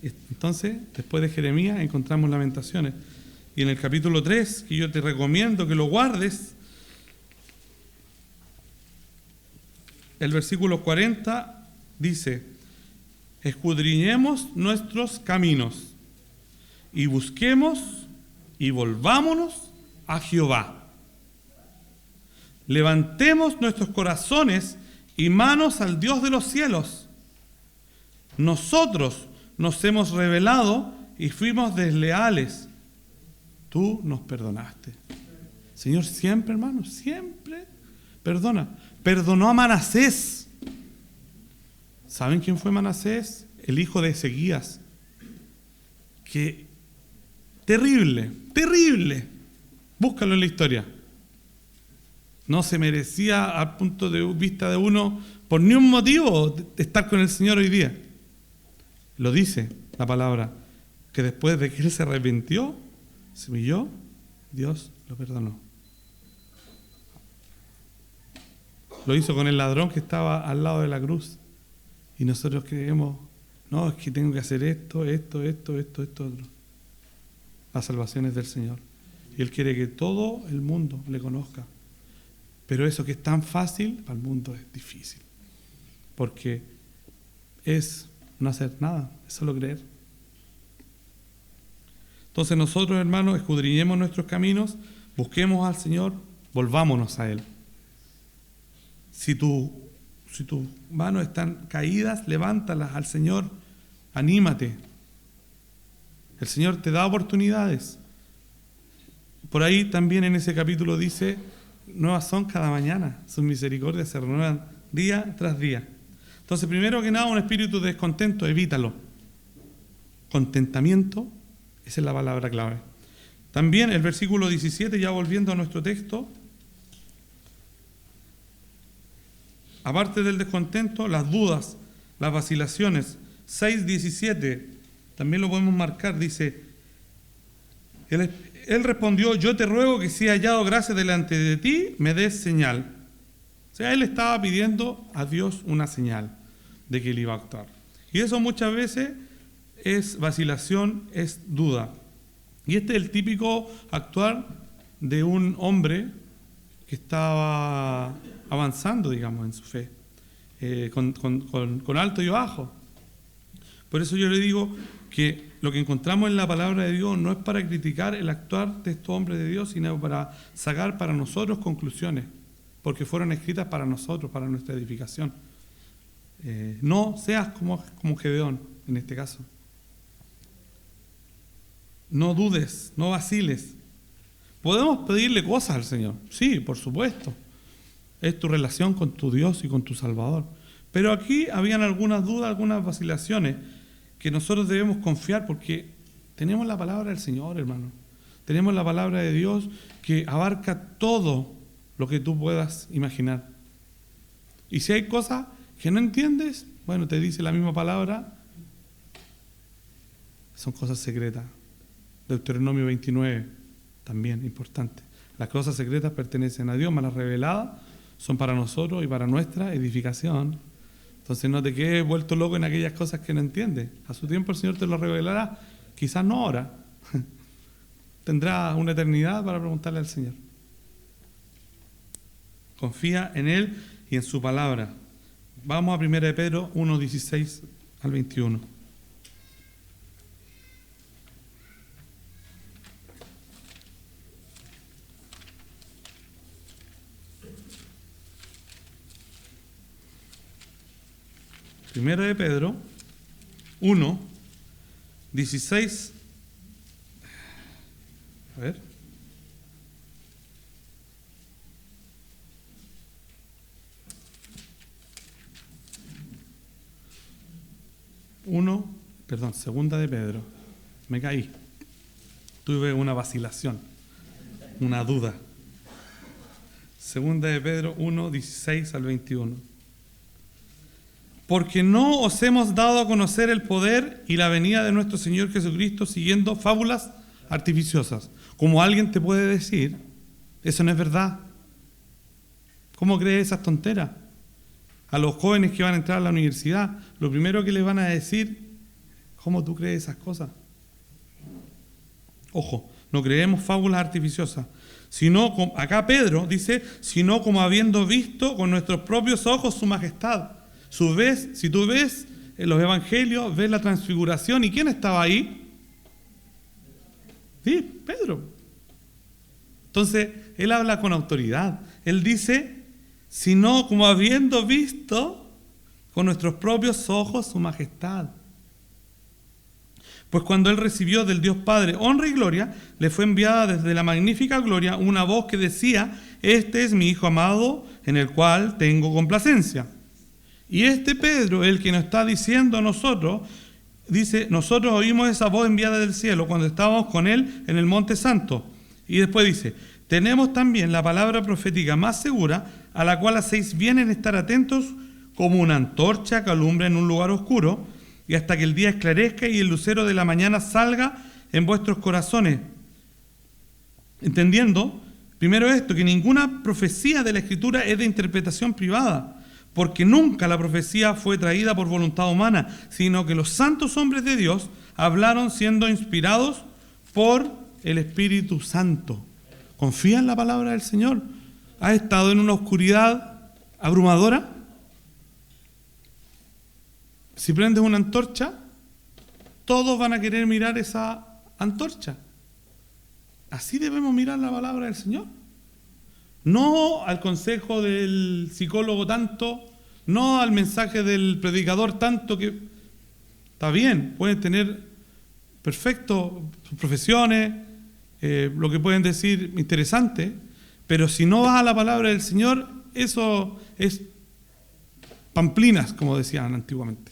Entonces, después de Jeremías encontramos Lamentaciones, y en el capítulo 3, que yo te recomiendo que lo guardes, el versículo 40 dice, escudriñemos nuestros caminos y busquemos y volvámonos a Jehová. Levantemos nuestros corazones y manos al Dios de los cielos. Nosotros nos hemos rebelado y fuimos desleales. Tú nos perdonaste. Señor siempre, hermano, siempre perdona. Perdonó a Manasés. ¿Saben quién fue Manasés? El hijo de Ezequías. Que terrible, terrible. Búscalo en la historia. No se merecía, al punto de vista de uno, por ni un motivo, de estar con el Señor hoy día. Lo dice la palabra, que después de que él se arrepintió, se humilló, Dios lo perdonó. Lo hizo con el ladrón que estaba al lado de la cruz. Y nosotros creemos, no, es que tengo que hacer esto, otro. La salvación es del Señor. Y Él quiere que todo el mundo le conozca. Pero eso que es tan fácil, para el mundo es difícil. Porque es no hacer nada, es solo creer. Entonces nosotros, hermanos, escudriñemos nuestros caminos, busquemos al Señor, volvámonos a Él. Si tus manos están caídas, levántalas al Señor, anímate. El Señor te da oportunidades. Por ahí también en ese capítulo dice, nuevas son cada mañana, sus misericordias se renuevan día tras día. Entonces, primero que nada, un espíritu de descontento, evítalo. Contentamiento, esa es la palabra clave. También el versículo 17, ya volviendo a nuestro texto, aparte del descontento, las dudas, las vacilaciones. 6:17, también lo podemos marcar, dice, él respondió, yo te ruego que si he hallado gracia delante de ti, me des señal. O sea, él estaba pidiendo a Dios una señal de que él iba a actuar. Y eso muchas veces es vacilación, es duda. Y este es el típico actuar de un hombre que estaba avanzando, digamos, en su fe, con alto y bajo. Por eso yo le digo que lo que encontramos en la palabra de Dios no es para criticar el actuar de estos hombres de Dios, sino para sacar para nosotros conclusiones, porque fueron escritas para nosotros, para nuestra edificación. No seas como Gedeón, en este caso. No dudes, no vaciles. ¿Podemos pedirle cosas al Señor? Sí, por supuesto. Es tu relación con tu Dios y con tu Salvador. Pero aquí habían algunas dudas, algunas vacilaciones que nosotros debemos confiar porque tenemos la palabra del Señor, hermano. Tenemos la palabra de Dios que abarca todo lo que tú puedas imaginar. Y si hay cosas que no entiendes, bueno, te dice la misma palabra, son cosas secretas. Deuteronomio 29, también importante. Las cosas secretas pertenecen a Dios, mas las reveladas son para nosotros y para nuestra edificación. Entonces no te quedes vuelto loco en aquellas cosas que no entiendes. A su tiempo el Señor te lo revelará, quizás no ahora. Tendrás una eternidad para preguntarle al Señor. Confía en Él y en su palabra. Vamos a 1 de Pedro 1, 16 al 21. Primero de Pedro 1, 16. A ver. Segunda de Pedro. Me caí. Tuve una vacilación, una duda. Segunda de Pedro 1, 16 al 21. Porque no os hemos dado a conocer el poder y la venida de nuestro Señor Jesucristo siguiendo fábulas artificiosas. Como alguien te puede decir, eso no es verdad. ¿Cómo crees esas tonteras? A los jóvenes que van a entrar a la universidad, lo primero que les van a decir, ¿cómo tú crees esas cosas? Ojo, no creemos fábulas artificiosas, sino, acá Pedro dice, sino como habiendo visto con nuestros propios ojos su majestad. Si tú ves en los evangelios, ves la transfiguración. ¿Y quién estaba ahí? Sí, Pedro. Entonces, él habla con autoridad. Él dice, sino como habiendo visto con nuestros propios ojos su majestad. Pues cuando él recibió del Dios Padre honra y gloria, le fue enviada desde la magnífica gloria una voz que decía: este es mi Hijo amado, en el cual tengo complacencia. Y este Pedro, el que nos está diciendo a nosotros, dice: nosotros oímos esa voz enviada del cielo cuando estábamos con él en el Monte Santo. Y después dice: tenemos también la palabra profética más segura, a la cual hacéis bien en estar atentos como una antorcha que alumbra en un lugar oscuro, y hasta que el día esclarezca y el lucero de la mañana salga en vuestros corazones. Entendiendo, primero esto, que ninguna profecía de la Escritura es de interpretación privada, porque nunca la profecía fue traída por voluntad humana, sino que los santos hombres de Dios hablaron siendo inspirados por el Espíritu Santo. ¿Confía en la palabra del Señor? ¿Has estado en una oscuridad abrumadora? Si prendes una antorcha, todos van a querer mirar esa antorcha. Así debemos mirar la palabra del Señor. No al consejo del psicólogo tanto, no al mensaje del predicador tanto, que está bien, pueden tener perfecto sus profesiones, lo que pueden decir interesante, pero si no vas a la palabra del Señor, eso es pamplinas, como decían antiguamente,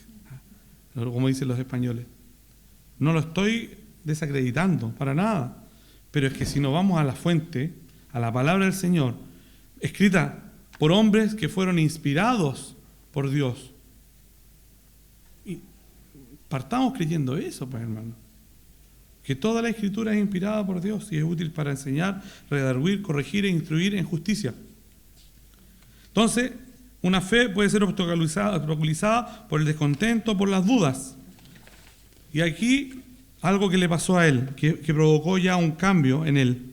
como dicen los españoles. No lo estoy desacreditando para nada, pero es que si no vamos a la fuente, a la palabra del Señor, escrita por hombres que fueron inspirados por Dios, y partamos creyendo eso, pues, hermano, que toda la Escritura es inspirada por Dios y es útil para enseñar, redarguir, corregir e instruir en justicia. Entonces, una fe puede ser obstaculizada por el descontento, por las dudas. Y aquí algo que le pasó a él, que provocó ya un cambio en él.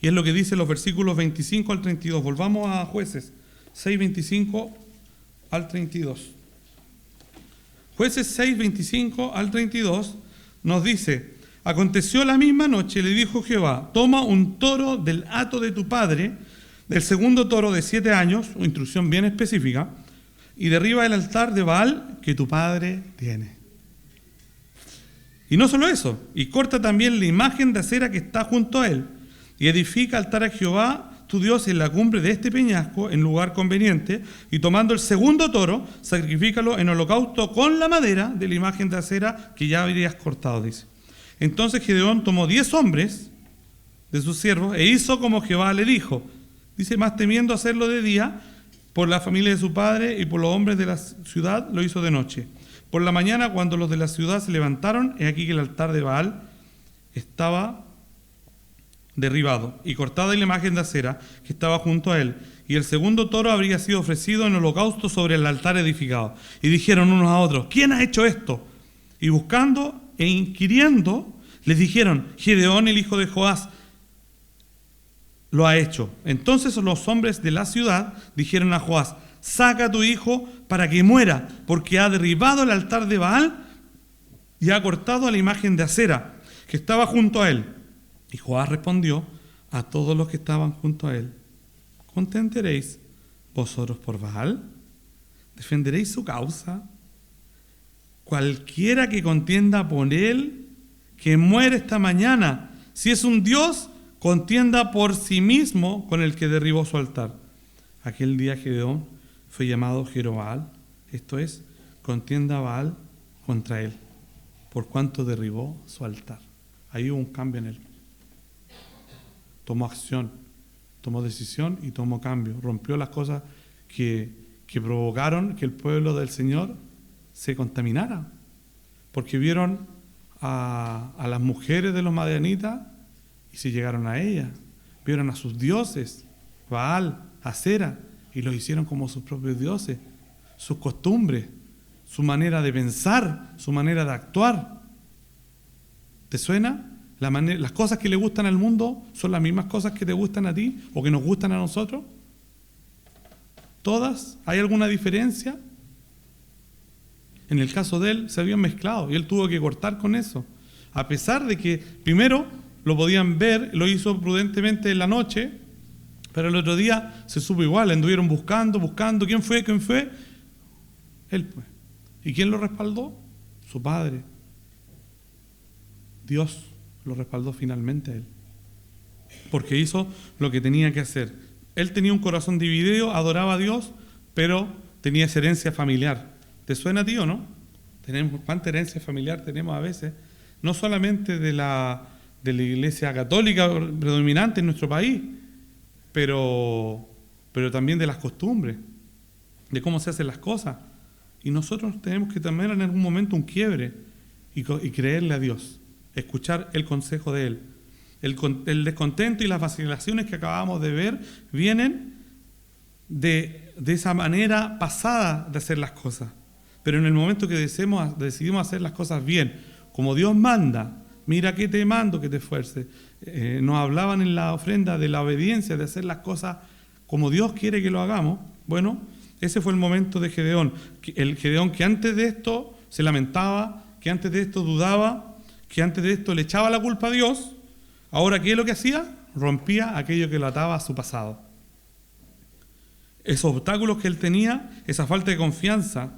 Y es lo que dicen los versículos 25 al 32. Volvamos a Jueces 6, 25 al 32. Jueces 6, 25 al 32 nos dice: aconteció la misma noche, le dijo Jehová: toma un toro del hato de tu padre, del segundo toro de 7 años, una instrucción bien específica, y derriba el altar de Baal que tu padre tiene. Y no solo eso, y corta también la imagen de acera que está junto a él, y edifica altar a Jehová tu Dios en la cumbre de este peñasco, en lugar conveniente, y tomando el segundo toro, sacrifícalo en holocausto con la madera de la imagen de acera que ya habrías cortado, dice. Entonces Gedeón tomó 10 hombres de sus siervos e hizo como Jehová le dijo. Dice: más temiendo hacerlo de día por la familia de su padre y por los hombres de la ciudad, lo hizo de noche. Por la mañana, cuando los de la ciudad se levantaron, he aquí que el altar de Baal estaba derribado y cortada la imagen de acera que estaba junto a él, y el segundo toro habría sido ofrecido en holocausto sobre el altar edificado. Y dijeron unos a otros: ¿quién ha hecho esto? Y buscando e inquiriendo, les dijeron: Gedeón, el hijo de Joás, lo ha hecho. Entonces los hombres de la ciudad dijeron a Joás: saca a tu hijo para que muera, porque ha derribado el altar de Baal y ha cortado a la imagen de acera que estaba junto a él. Y Joás respondió a todos los que estaban junto a él: ¿contenderéis vosotros por Baal? ¿Defenderéis su causa? Cualquiera que contienda por él, que muere esta mañana. Si es un Dios, contienda por sí mismo con el que derribó su altar. Aquel día Gedeón fue llamado Jerobbaal, esto es, contienda Baal contra él, por cuanto derribó su altar. Ahí hubo un cambio en él. Tomó acción, tomó decisión y tomó cambio. Rompió las cosas que provocaron que el pueblo del Señor se contaminara. Porque vieron a las mujeres de los madianitas y se llegaron a ellas. Vieron a sus dioses, Baal, Acera, y los hicieron como sus propios dioses. Sus costumbres, su manera de pensar, su manera de actuar. ¿Te suena? Las cosas que le gustan al mundo son las mismas cosas que te gustan a ti o que nos gustan a nosotros. ¿Todas? ¿Hay alguna diferencia? En el caso de él se habían mezclado y él tuvo que cortar con eso. A pesar de que primero lo podían ver, lo hizo prudentemente en la noche, pero el otro día se supo igual, anduvieron buscando. ¿Quién fue? Él, pues. ¿Y quién lo respaldó? Su padre. Dios lo respaldó finalmente a él, porque hizo lo que tenía que hacer. Él tenía un corazón dividido, adoraba a Dios, pero tenía esa herencia familiar. ¿Te suena a ti o no? ¿Cuánta herencia familiar tenemos a veces? No solamente de la iglesia católica predominante en nuestro país, pero también de las costumbres, de cómo se hacen las cosas. Y nosotros tenemos que tener en algún momento un quiebre y creerle a Dios, escuchar el consejo de Él. El descontento y las vacilaciones que acabamos de ver vienen de esa manera pasada de hacer las cosas. Pero en el momento que decidimos hacer las cosas bien, como Dios manda, mira que te mando que te esfuerces. Nos hablaban en la ofrenda de la obediencia, de hacer las cosas como Dios quiere que lo hagamos. Bueno, ese fue el momento de Gedeón. El Gedeón que antes de esto se lamentaba, que antes de esto dudaba, que antes de esto le echaba la culpa a Dios. Ahora, ¿qué es lo que hacía? Rompía aquello que lo ataba a su pasado. Esos obstáculos que él tenía, esa falta de confianza,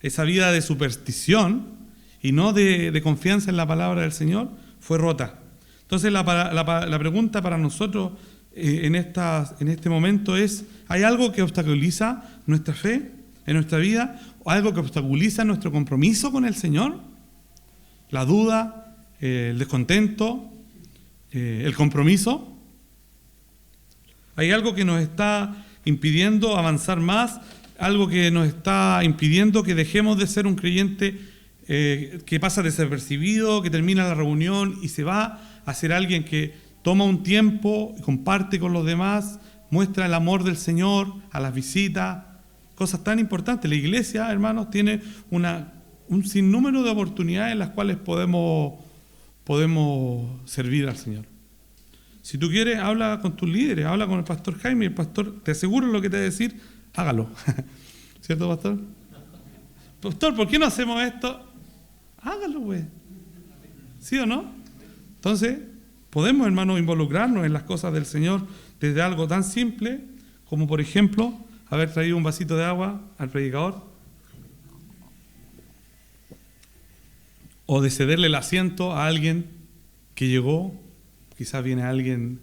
esa vida de superstición y no de confianza en la palabra del Señor, fue rota. Entonces la pregunta para nosotros en este momento es: ¿hay algo que obstaculiza nuestra fe en nuestra vida? ¿O algo que obstaculiza nuestro compromiso con el Señor? La duda, el descontento, el compromiso. ¿Hay algo que nos está impidiendo avanzar más? ¿Algo que nos está impidiendo que dejemos de ser un creyente que pasa desapercibido, que termina la reunión y se va a ser alguien que toma un tiempo, comparte con los demás, muestra el amor del Señor a las visitas, cosas tan importantes? La iglesia, hermanos, tiene un sinnúmero de oportunidades en las cuales podemos servir al Señor. Si tú quieres, habla con tus líderes, habla con el pastor Jaime, y el pastor, te aseguro lo que te va a decir, hágalo. ¿Cierto, pastor? Pastor, ¿por qué no hacemos esto? Hágalo, güey. ¿Sí o no? Entonces, podemos, hermanos, involucrarnos en las cosas del Señor desde algo tan simple como, por ejemplo, haber traído un vasito de agua al predicador, o de cederle el asiento a alguien que llegó. Quizás viene alguien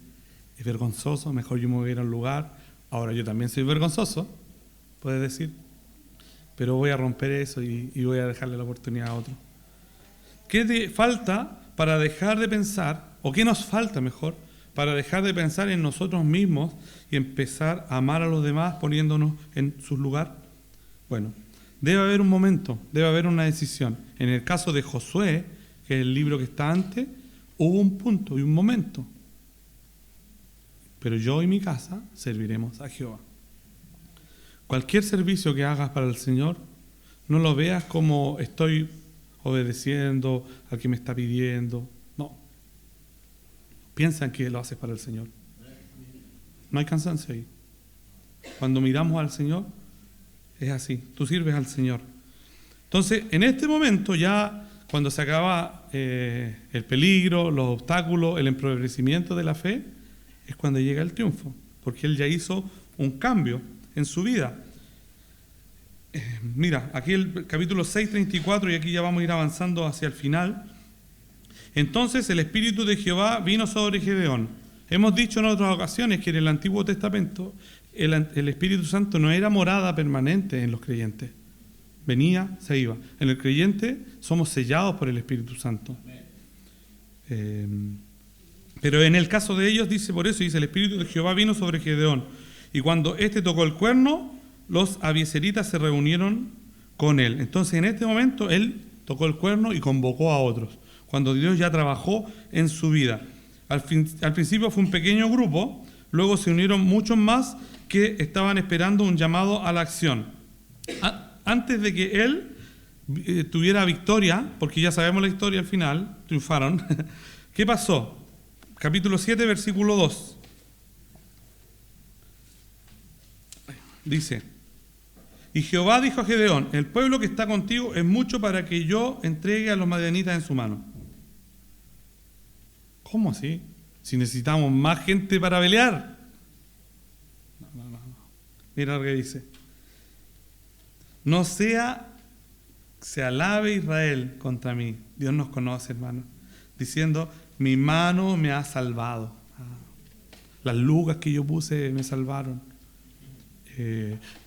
vergonzoso, mejor yo me voy a ir a un lugar. Ahora yo también soy vergonzoso, puedes decir, pero voy a romper eso y voy a dejarle la oportunidad a otro. ¿Qué te falta para dejar de pensar, o qué nos falta mejor, para dejar de pensar en nosotros mismos y empezar a amar a los demás poniéndonos en su lugar? Bueno, debe haber un momento, debe haber una decisión. En el caso de Josué, que es el libro que está antes, hubo un punto y un momento. Pero yo y mi casa serviremos a Jehová. Cualquier servicio que hagas para el Señor, no lo veas como estoy obedeciendo al que me está pidiendo. No. Piensa en que lo haces para el Señor. No hay cansancio ahí. Cuando miramos al Señor, es así. Tú sirves al Señor. Entonces, en este momento ya, cuando se acaba el peligro, los obstáculos, el empobrecimiento de la fe, es cuando llega el triunfo, porque él ya hizo un cambio en su vida. Mira, aquí el capítulo 6:34, y aquí ya vamos a ir avanzando hacia el final. Entonces el Espíritu de Jehová vino sobre Gedeón. Hemos dicho en otras ocasiones que en el Antiguo Testamento el Espíritu Santo no era morada permanente en los creyentes. Venía, se iba. En el creyente somos sellados por el Espíritu Santo. Pero en el caso de ellos, dice por eso, dice: el Espíritu de Jehová vino sobre Gedeón. Y cuando éste tocó el cuerno, los abiezeritas se reunieron con él. Entonces en este momento él tocó el cuerno y convocó a otros. Cuando Dios ya trabajó en su vida. Al principio fue un pequeño grupo, luego se unieron muchos más que estaban esperando un llamado a la acción. Antes de que él tuviera victoria, porque ya sabemos la historia al final, triunfaron, ¿qué pasó? Capítulo 7, versículo 2. Dice: y Jehová dijo a Gedeón: el pueblo que está contigo es mucho para que yo entregue a los madianitas en su mano. ¿Cómo así? Si necesitamos más gente para pelear. No. Mira lo que dice: no se alabe Israel contra mí. Dios nos conoce, hermano. diciendo, mi mano me ha salvado. Las lucas que yo puse me salvaron.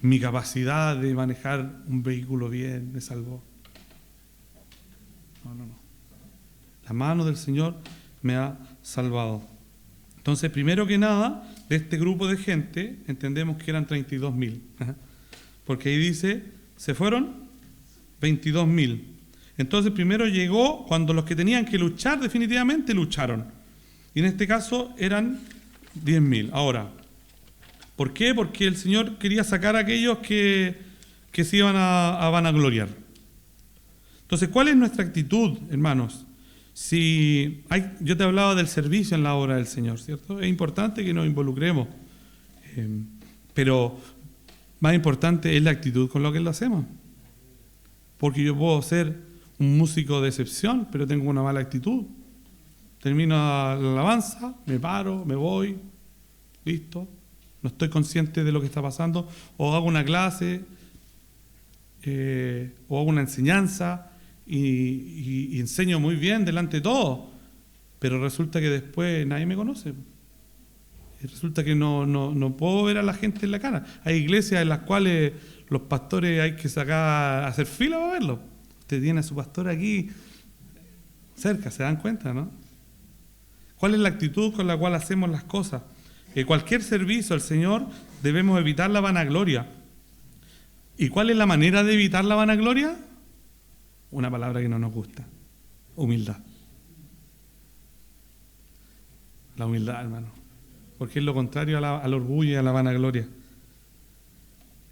Mi capacidad de manejar un vehículo bien me salvó. No. La mano del Señor me ha salvado. Entonces, primero que nada, de este grupo de gente, entendemos que eran 32.000. Porque ahí dice, se fueron 22.000. Entonces, primero llegó cuando los que tenían que luchar definitivamente lucharon. Y en este caso eran 10.000. Ahora, ¿por qué? Porque el Señor quería sacar a aquellos que se iban a vanagloriar. Entonces, ¿cuál es nuestra actitud, hermanos? Yo te hablaba del servicio en la obra del Señor, ¿cierto? Es importante que nos involucremos, pero más importante es la actitud con la que lo hacemos. Porque yo puedo ser un músico de excepción, pero tengo una mala actitud. Termino la alabanza, me paro, me voy, listo. No estoy consciente de lo que está pasando. O hago una clase, o hago una enseñanza, y enseño muy bien delante de todos, pero resulta que después nadie me conoce. Y resulta que no puedo ver a la gente en la cara. Hay iglesias en las cuales los pastores hay que hacer fila para verlos. Usted tiene a su pastor aquí cerca, ¿se dan cuenta, no? ¿Cuál es la actitud con la cual hacemos las cosas? Cualquier servicio al Señor debemos evitar la vanagloria. ¿Y cuál es la manera de evitar la vanagloria? Una palabra que no nos gusta: humildad. La humildad, hermano, porque es lo contrario al orgullo y a la vanagloria.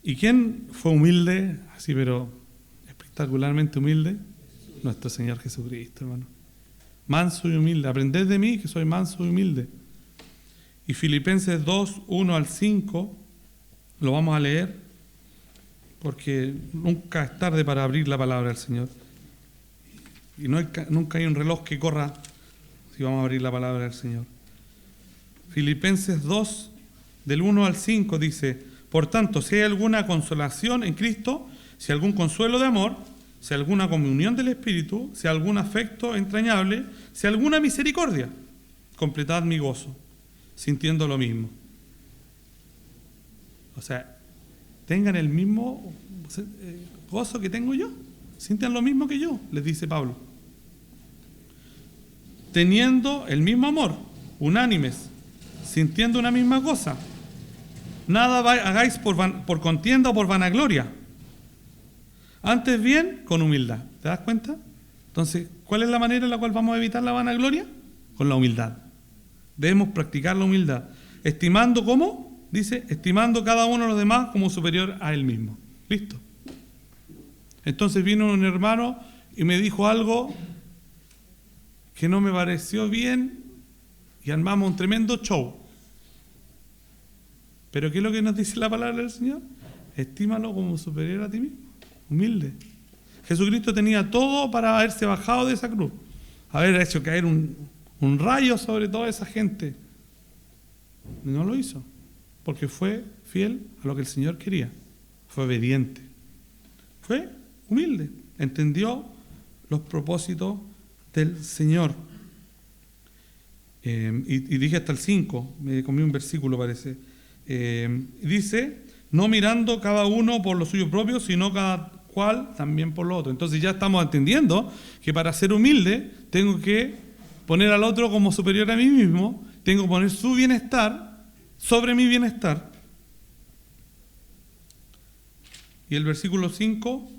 ¿Y quién fue humilde, así pero espectacularmente humilde? Nuestro Señor Jesucristo, hermano. Manso y humilde. Aprended de mí, que soy manso y humilde. Y Filipenses 2, 1 al 5, lo vamos a leer, porque nunca es tarde para abrir la palabra del Señor. Y nunca hay un reloj que corra si vamos a abrir la palabra del Señor. Filipenses 2, del 1 al 5 dice: por tanto, si hay alguna consolación en Cristo, si algún consuelo de amor, si alguna comunión del Espíritu, si algún afecto entrañable, si alguna misericordia, completad mi gozo, sintiendo lo mismo. O sea, tengan el mismo gozo que tengo yo, sientan lo mismo que yo, les dice Pablo. Teniendo el mismo amor, unánimes, sintiendo una misma cosa. Nada hagáis por contienda o por vanagloria. Antes bien, con humildad. ¿Te das cuenta? Entonces, ¿cuál es la manera en la cual vamos a evitar la vanagloria? Con la humildad. Debemos practicar la humildad. Estimando, ¿cómo? Dice, estimando cada uno de los demás como superior a él mismo. ¿Listo? Entonces vino un hermano y me dijo algo que no me pareció bien y armamos un tremendo show. Pero ¿qué es lo que nos dice la palabra del Señor? Estímalo como superior a ti mismo. Humilde. Jesucristo tenía todo para haberse bajado de esa cruz, haber hecho caer un rayo sobre toda esa gente. Y no lo hizo, porque fue fiel a lo que el Señor quería. Fue obediente. Fue humilde. Entendió los propósitos del Señor. Y dije hasta el 5, me comí un versículo parece. Dice, no mirando cada uno por lo suyo propio, sino cada cual también por lo otro. Entonces ya estamos entendiendo que para ser humilde tengo que poner al otro como superior a mí mismo, tengo que poner su bienestar sobre mi bienestar. Y el versículo 5,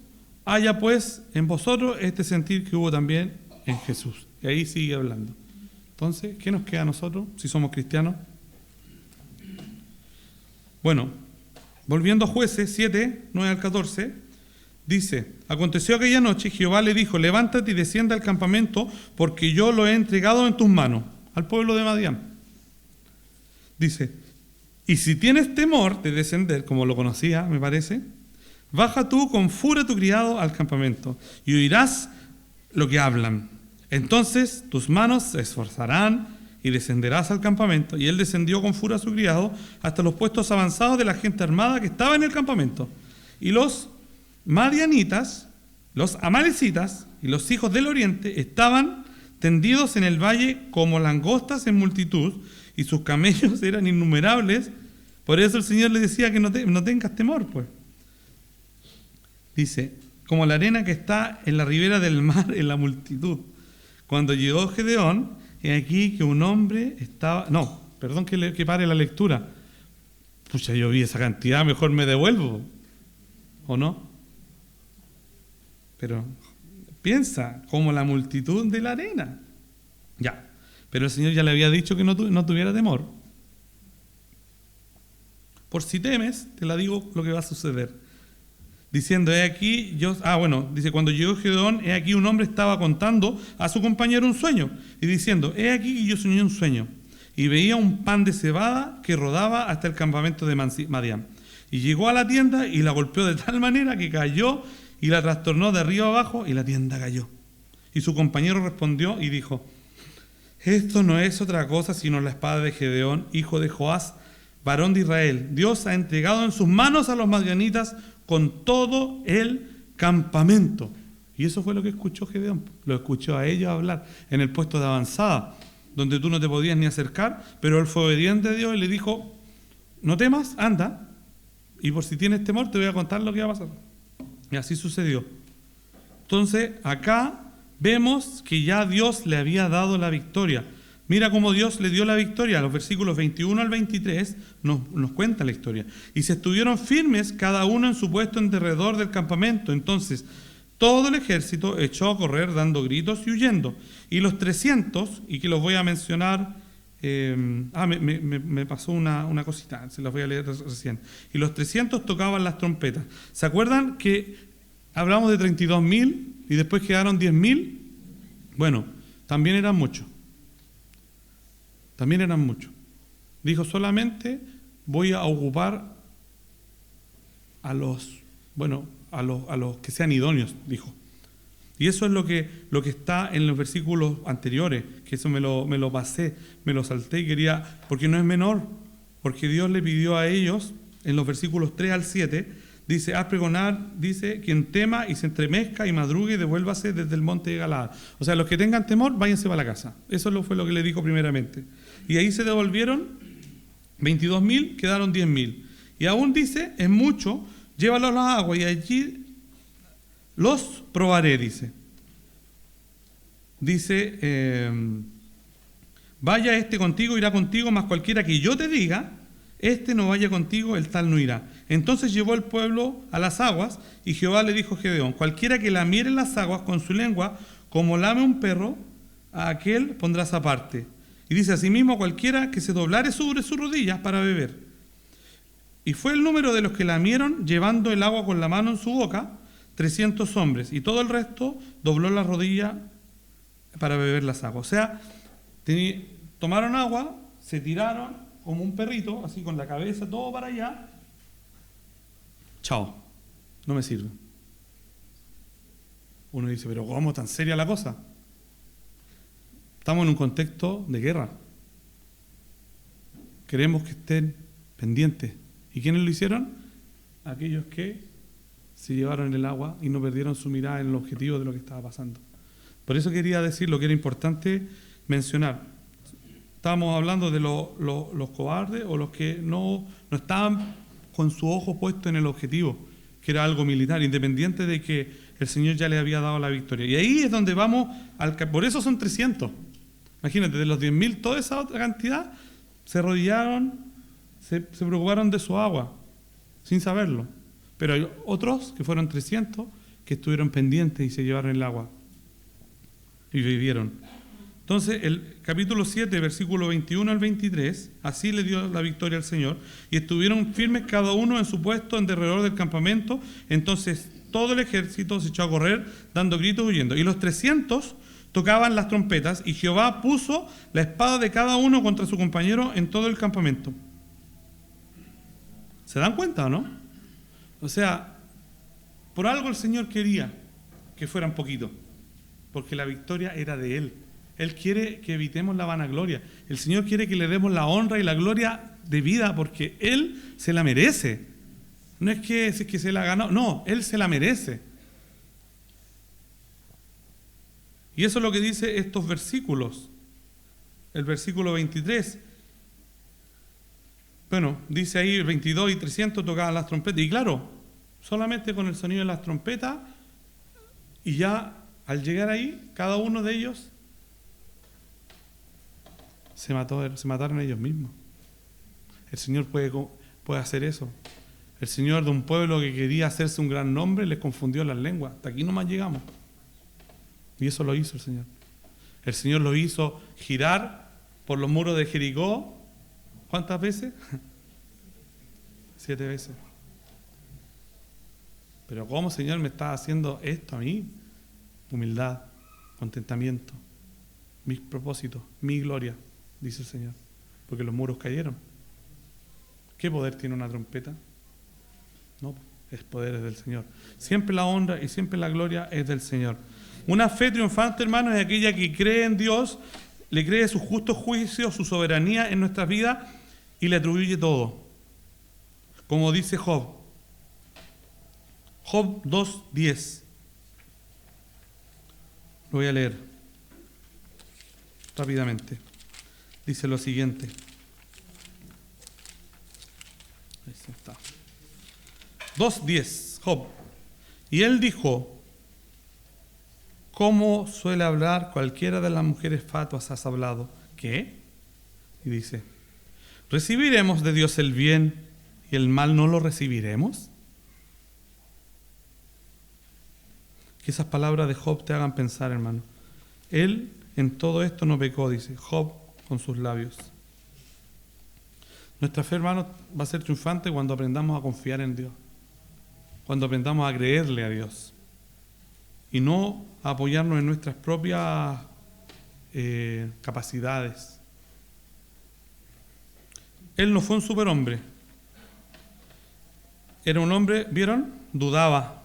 haya pues en vosotros este sentir que hubo también en Jesús. Y ahí sigue hablando. Entonces, ¿qué nos queda a nosotros si somos cristianos? Bueno, volviendo a Jueces 7, 9 al 14, dice, aconteció aquella noche, Jehová le dijo, levántate y descienda al campamento, porque yo lo he entregado en tus manos, al pueblo de Madián. Dice, y si tienes temor de descender, como lo conocía, me parece, baja tú con furia a tu criado al campamento, y oirás lo que hablan. Entonces tus manos se esforzarán, y descenderás al campamento. Y él descendió con furia a su criado hasta los puestos avanzados de la gente armada que estaba en el campamento. Y los madianitas, los amalecitas y los hijos del oriente estaban tendidos en el valle como langostas en multitud, y sus camellos eran innumerables. Por eso el Señor le decía que no tengas temor, pues. Dice, como la arena que está en la ribera del mar en la multitud. Cuando llegó Gedeón, he aquí que un hombre estaba... No, perdón que pare la lectura. Pucha, yo vi esa cantidad, mejor me devuelvo. ¿O no? Pero piensa, como la multitud de la arena. Ya, pero el Señor ya le había dicho que no tuviera temor. Por si temes, te la digo lo que va a suceder. Diciendo, he aquí, dice, cuando llegó Gedeón, he aquí un hombre estaba contando a su compañero un sueño. Y diciendo, he aquí que yo soñé un sueño. Y veía un pan de cebada que rodaba hasta el campamento de Madián. Y llegó a la tienda y la golpeó de tal manera que cayó y la trastornó de arriba abajo y la tienda cayó. Y su compañero respondió y dijo, esto no es otra cosa sino la espada de Gedeón, hijo de Joás, varón de Israel. Dios ha entregado en sus manos a los madianitas con todo el campamento. Y eso fue lo que escuchó Gedeón. Lo escuchó a ellos hablar en el puesto de avanzada, donde tú no te podías ni acercar, pero él fue obediente a Dios y le dijo, no temas, anda, y por si tienes temor te voy a contar lo que va a pasar. Y así sucedió. Entonces, acá vemos que ya Dios le había dado la victoria. Mira cómo Dios le dio la victoria. Los versículos 21 al 23 nos cuenta la historia. Y se estuvieron firmes cada uno en su puesto en derredor del campamento. Entonces, todo el ejército echó a correr dando gritos y huyendo. Y los 300, y que los voy a mencionar, me pasó una cosita, se las voy a leer recién. Y los 300 tocaban las trompetas. ¿Se acuerdan que hablamos de 32.000 y después quedaron 10.000? Bueno, también eran muchos. También eran muchos. Dijo, solamente voy a ocupar a los que sean idóneos, dijo. Y eso es lo que está en los versículos anteriores, que eso me lo pasé, me lo salté y quería, porque no es menor, porque Dios le pidió a ellos, en los versículos 3 al 7, dice, haz pregonar, dice, quien tema y se entremezca y madrugue y devuélvase desde el monte de Galaad. O sea, los que tengan temor, váyanse para la casa. Eso fue lo que le dijo primeramente. Y ahí se devolvieron 22.000, quedaron 10.000. Y aún dice, es mucho, llévalos a las aguas y allí los probaré, dice. Dice, vaya este contigo, irá contigo, mas cualquiera que yo te diga, este no vaya contigo, el tal no irá. Entonces llevó el pueblo a las aguas, y Jehová le dijo a Gedeón, cualquiera que lamiere las aguas con su lengua, como lame un perro, a aquel pondrás aparte. Y dice, asimismo, cualquiera que se doblare sobre sus rodillas para beber. Y fue el número de los que lamieron, llevando el agua con la mano en su boca, 300 hombres, y todo el resto dobló la rodilla para beber las aguas. O sea, tomaron agua, se tiraron como un perrito, así con la cabeza todo para allá. Chao, no me sirve. Uno dice, pero ¿cómo tan seria la cosa? Estamos en un contexto de guerra. Queremos que estén pendientes. ¿Y quiénes lo hicieron? Aquellos que se llevaron el agua y no perdieron su mirada en el objetivo de lo que estaba pasando. Por eso quería decir lo que era importante mencionar. Estábamos hablando de los cobardes o los que no estaban con su ojo puesto en el objetivo, que era algo militar, independiente de que el Señor ya les había dado la victoria. Y ahí es donde vamos, por eso son 300. Imagínate, de los 10.000, toda esa otra cantidad se arrodillaron, se preocuparon de su agua, sin saberlo. Pero hay otros, que fueron 300, que estuvieron pendientes y se llevaron el agua. Y vivieron. Entonces, el capítulo 7, versículo 21 al 23, así le dio la victoria al Señor, y estuvieron firmes cada uno en su puesto en derredor del campamento. Entonces, todo el ejército se echó a correr, dando gritos, huyendo. Y los 300 tocaban las trompetas, y Jehová puso la espada de cada uno contra su compañero en todo el campamento. ¿Se dan cuenta o no? O sea, por algo el Señor quería que fueran poquitos, porque la victoria era de Él. Él quiere que evitemos la vanagloria. El Señor quiere que le demos la honra y la gloria de vida, porque Él se la merece. No es que se la ganó, no, Él se la merece. Y eso es lo que dice estos versículos. El versículo 23. Bueno, dice ahí 22 y 300 tocaban las trompetas. Y claro, solamente con el sonido de las trompetas, y ya al llegar ahí, cada uno de ellos se mataron ellos mismos. El Señor puede hacer eso. El Señor, de un pueblo que quería hacerse un gran nombre, les confundió las lenguas. Hasta aquí nomás llegamos. Y eso lo hizo el Señor. El Señor lo hizo girar por los muros de Jericó. ¿Cuántas veces? 7 veces. Pero ¿cómo, Señor, me estás haciendo esto a mí? Humildad, contentamiento, mis propósitos, mi gloria, dice el Señor. Porque los muros cayeron. ¿Qué poder tiene una trompeta? No, es poder del Señor. Siempre la honra y siempre la gloria es del Señor. Una fe triunfante, hermanos, es aquella que cree en Dios, le cree sus justos juicios, su soberanía en nuestras vidas y le atribuye todo. Como dice Job. Job 2:10. Lo voy a leer rápidamente. Dice lo siguiente. Ahí está. 2:10, Job. Y él dijo: ¿cómo suele hablar cualquiera de las mujeres fatuas has hablado? ¿Qué? Y dice: ¿recibiremos de Dios el bien y el mal no lo recibiremos? Que esas palabras de Job te hagan pensar, hermano. Él en todo esto no pecó, dice Job con sus labios. Nuestra fe, hermano, va a ser triunfante cuando aprendamos a confiar en Dios. Cuando aprendamos a creerle a Dios. Y no a apoyarnos en nuestras propias capacidades. Él no fue un superhombre. Era un hombre, ¿vieron? Dudaba.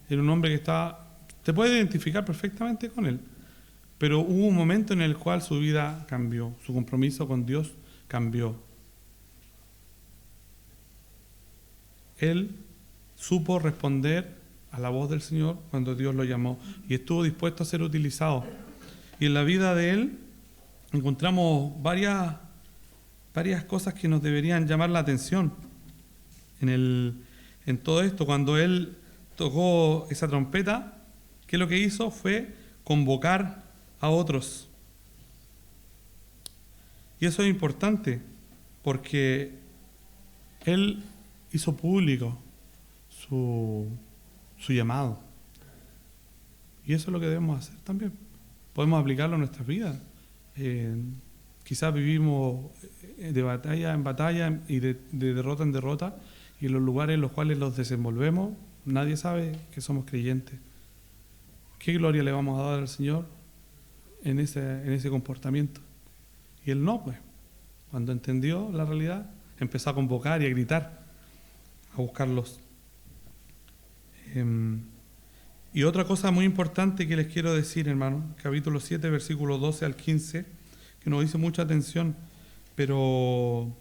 Era un hombre que estaba... Te puedes identificar perfectamente con él. Pero hubo un momento en el cual su vida cambió. Su compromiso con Dios cambió. Él supo responder a la voz del Señor cuando Dios lo llamó y estuvo dispuesto a ser utilizado. Y en la vida de él encontramos varias cosas que nos deberían llamar la atención en todo esto. Cuando él tocó esa trompeta, ¿qué es lo que hizo? Fue convocar a otros. Y eso es importante porque él hizo público su llamado. Y eso es lo que debemos hacer también. Podemos aplicarlo en nuestras vidas. Quizás vivimos de batalla en batalla y de derrota en derrota, y en los lugares en los cuales los desenvolvemos, nadie sabe que somos creyentes. ¿Qué gloria le vamos a dar al Señor en ese comportamiento? Y él no, pues. Cuando entendió la realidad, empezó a convocar y a gritar, a buscarlos. Y otra cosa muy importante que les quiero decir, hermano, capítulo 7, versículos 12 al 15, que nos dice mucha atención, pero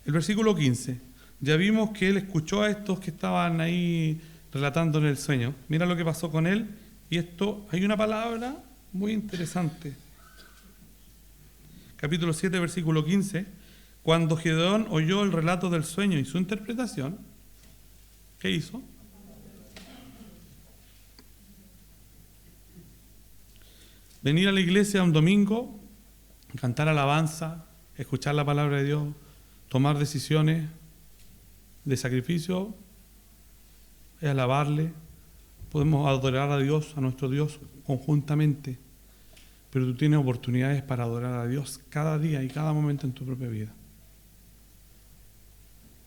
el versículo 15, ya vimos que él escuchó a estos que estaban ahí relatando en el sueño. Mira lo que pasó con él, y esto, hay una palabra muy interesante. Capítulo 7, versículo 15, cuando Gedeón oyó el relato del sueño y su interpretación, ¿qué hizo? Venir a la iglesia un domingo, cantar alabanza, escuchar la palabra de Dios, tomar decisiones de sacrificio, es alabarle. Podemos adorar a Dios, a nuestro Dios, conjuntamente. Pero tú tienes oportunidades para adorar a Dios cada día y cada momento en tu propia vida.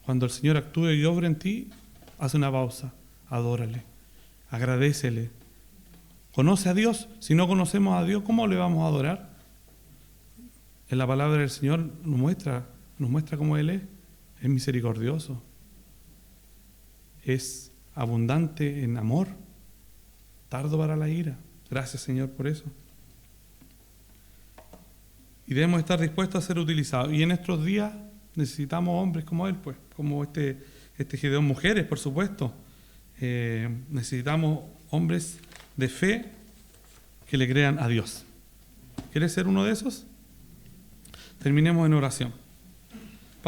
Cuando el Señor actúe y obre en ti, haz una pausa, adórale, agradécele. ¿Conoce a Dios? Si no conocemos a Dios, ¿cómo le vamos a adorar? En la palabra del Señor nos muestra cómo Él es misericordioso, es abundante en amor, tardo para la ira. Gracias, Señor, por eso. Y debemos estar dispuestos a ser utilizados. Y en estos días necesitamos hombres como Él, pues, como este Gedeón, mujeres, por supuesto. Necesitamos hombres de fe que le crean a Dios. ¿Quieres ser uno de esos? Terminemos en oración.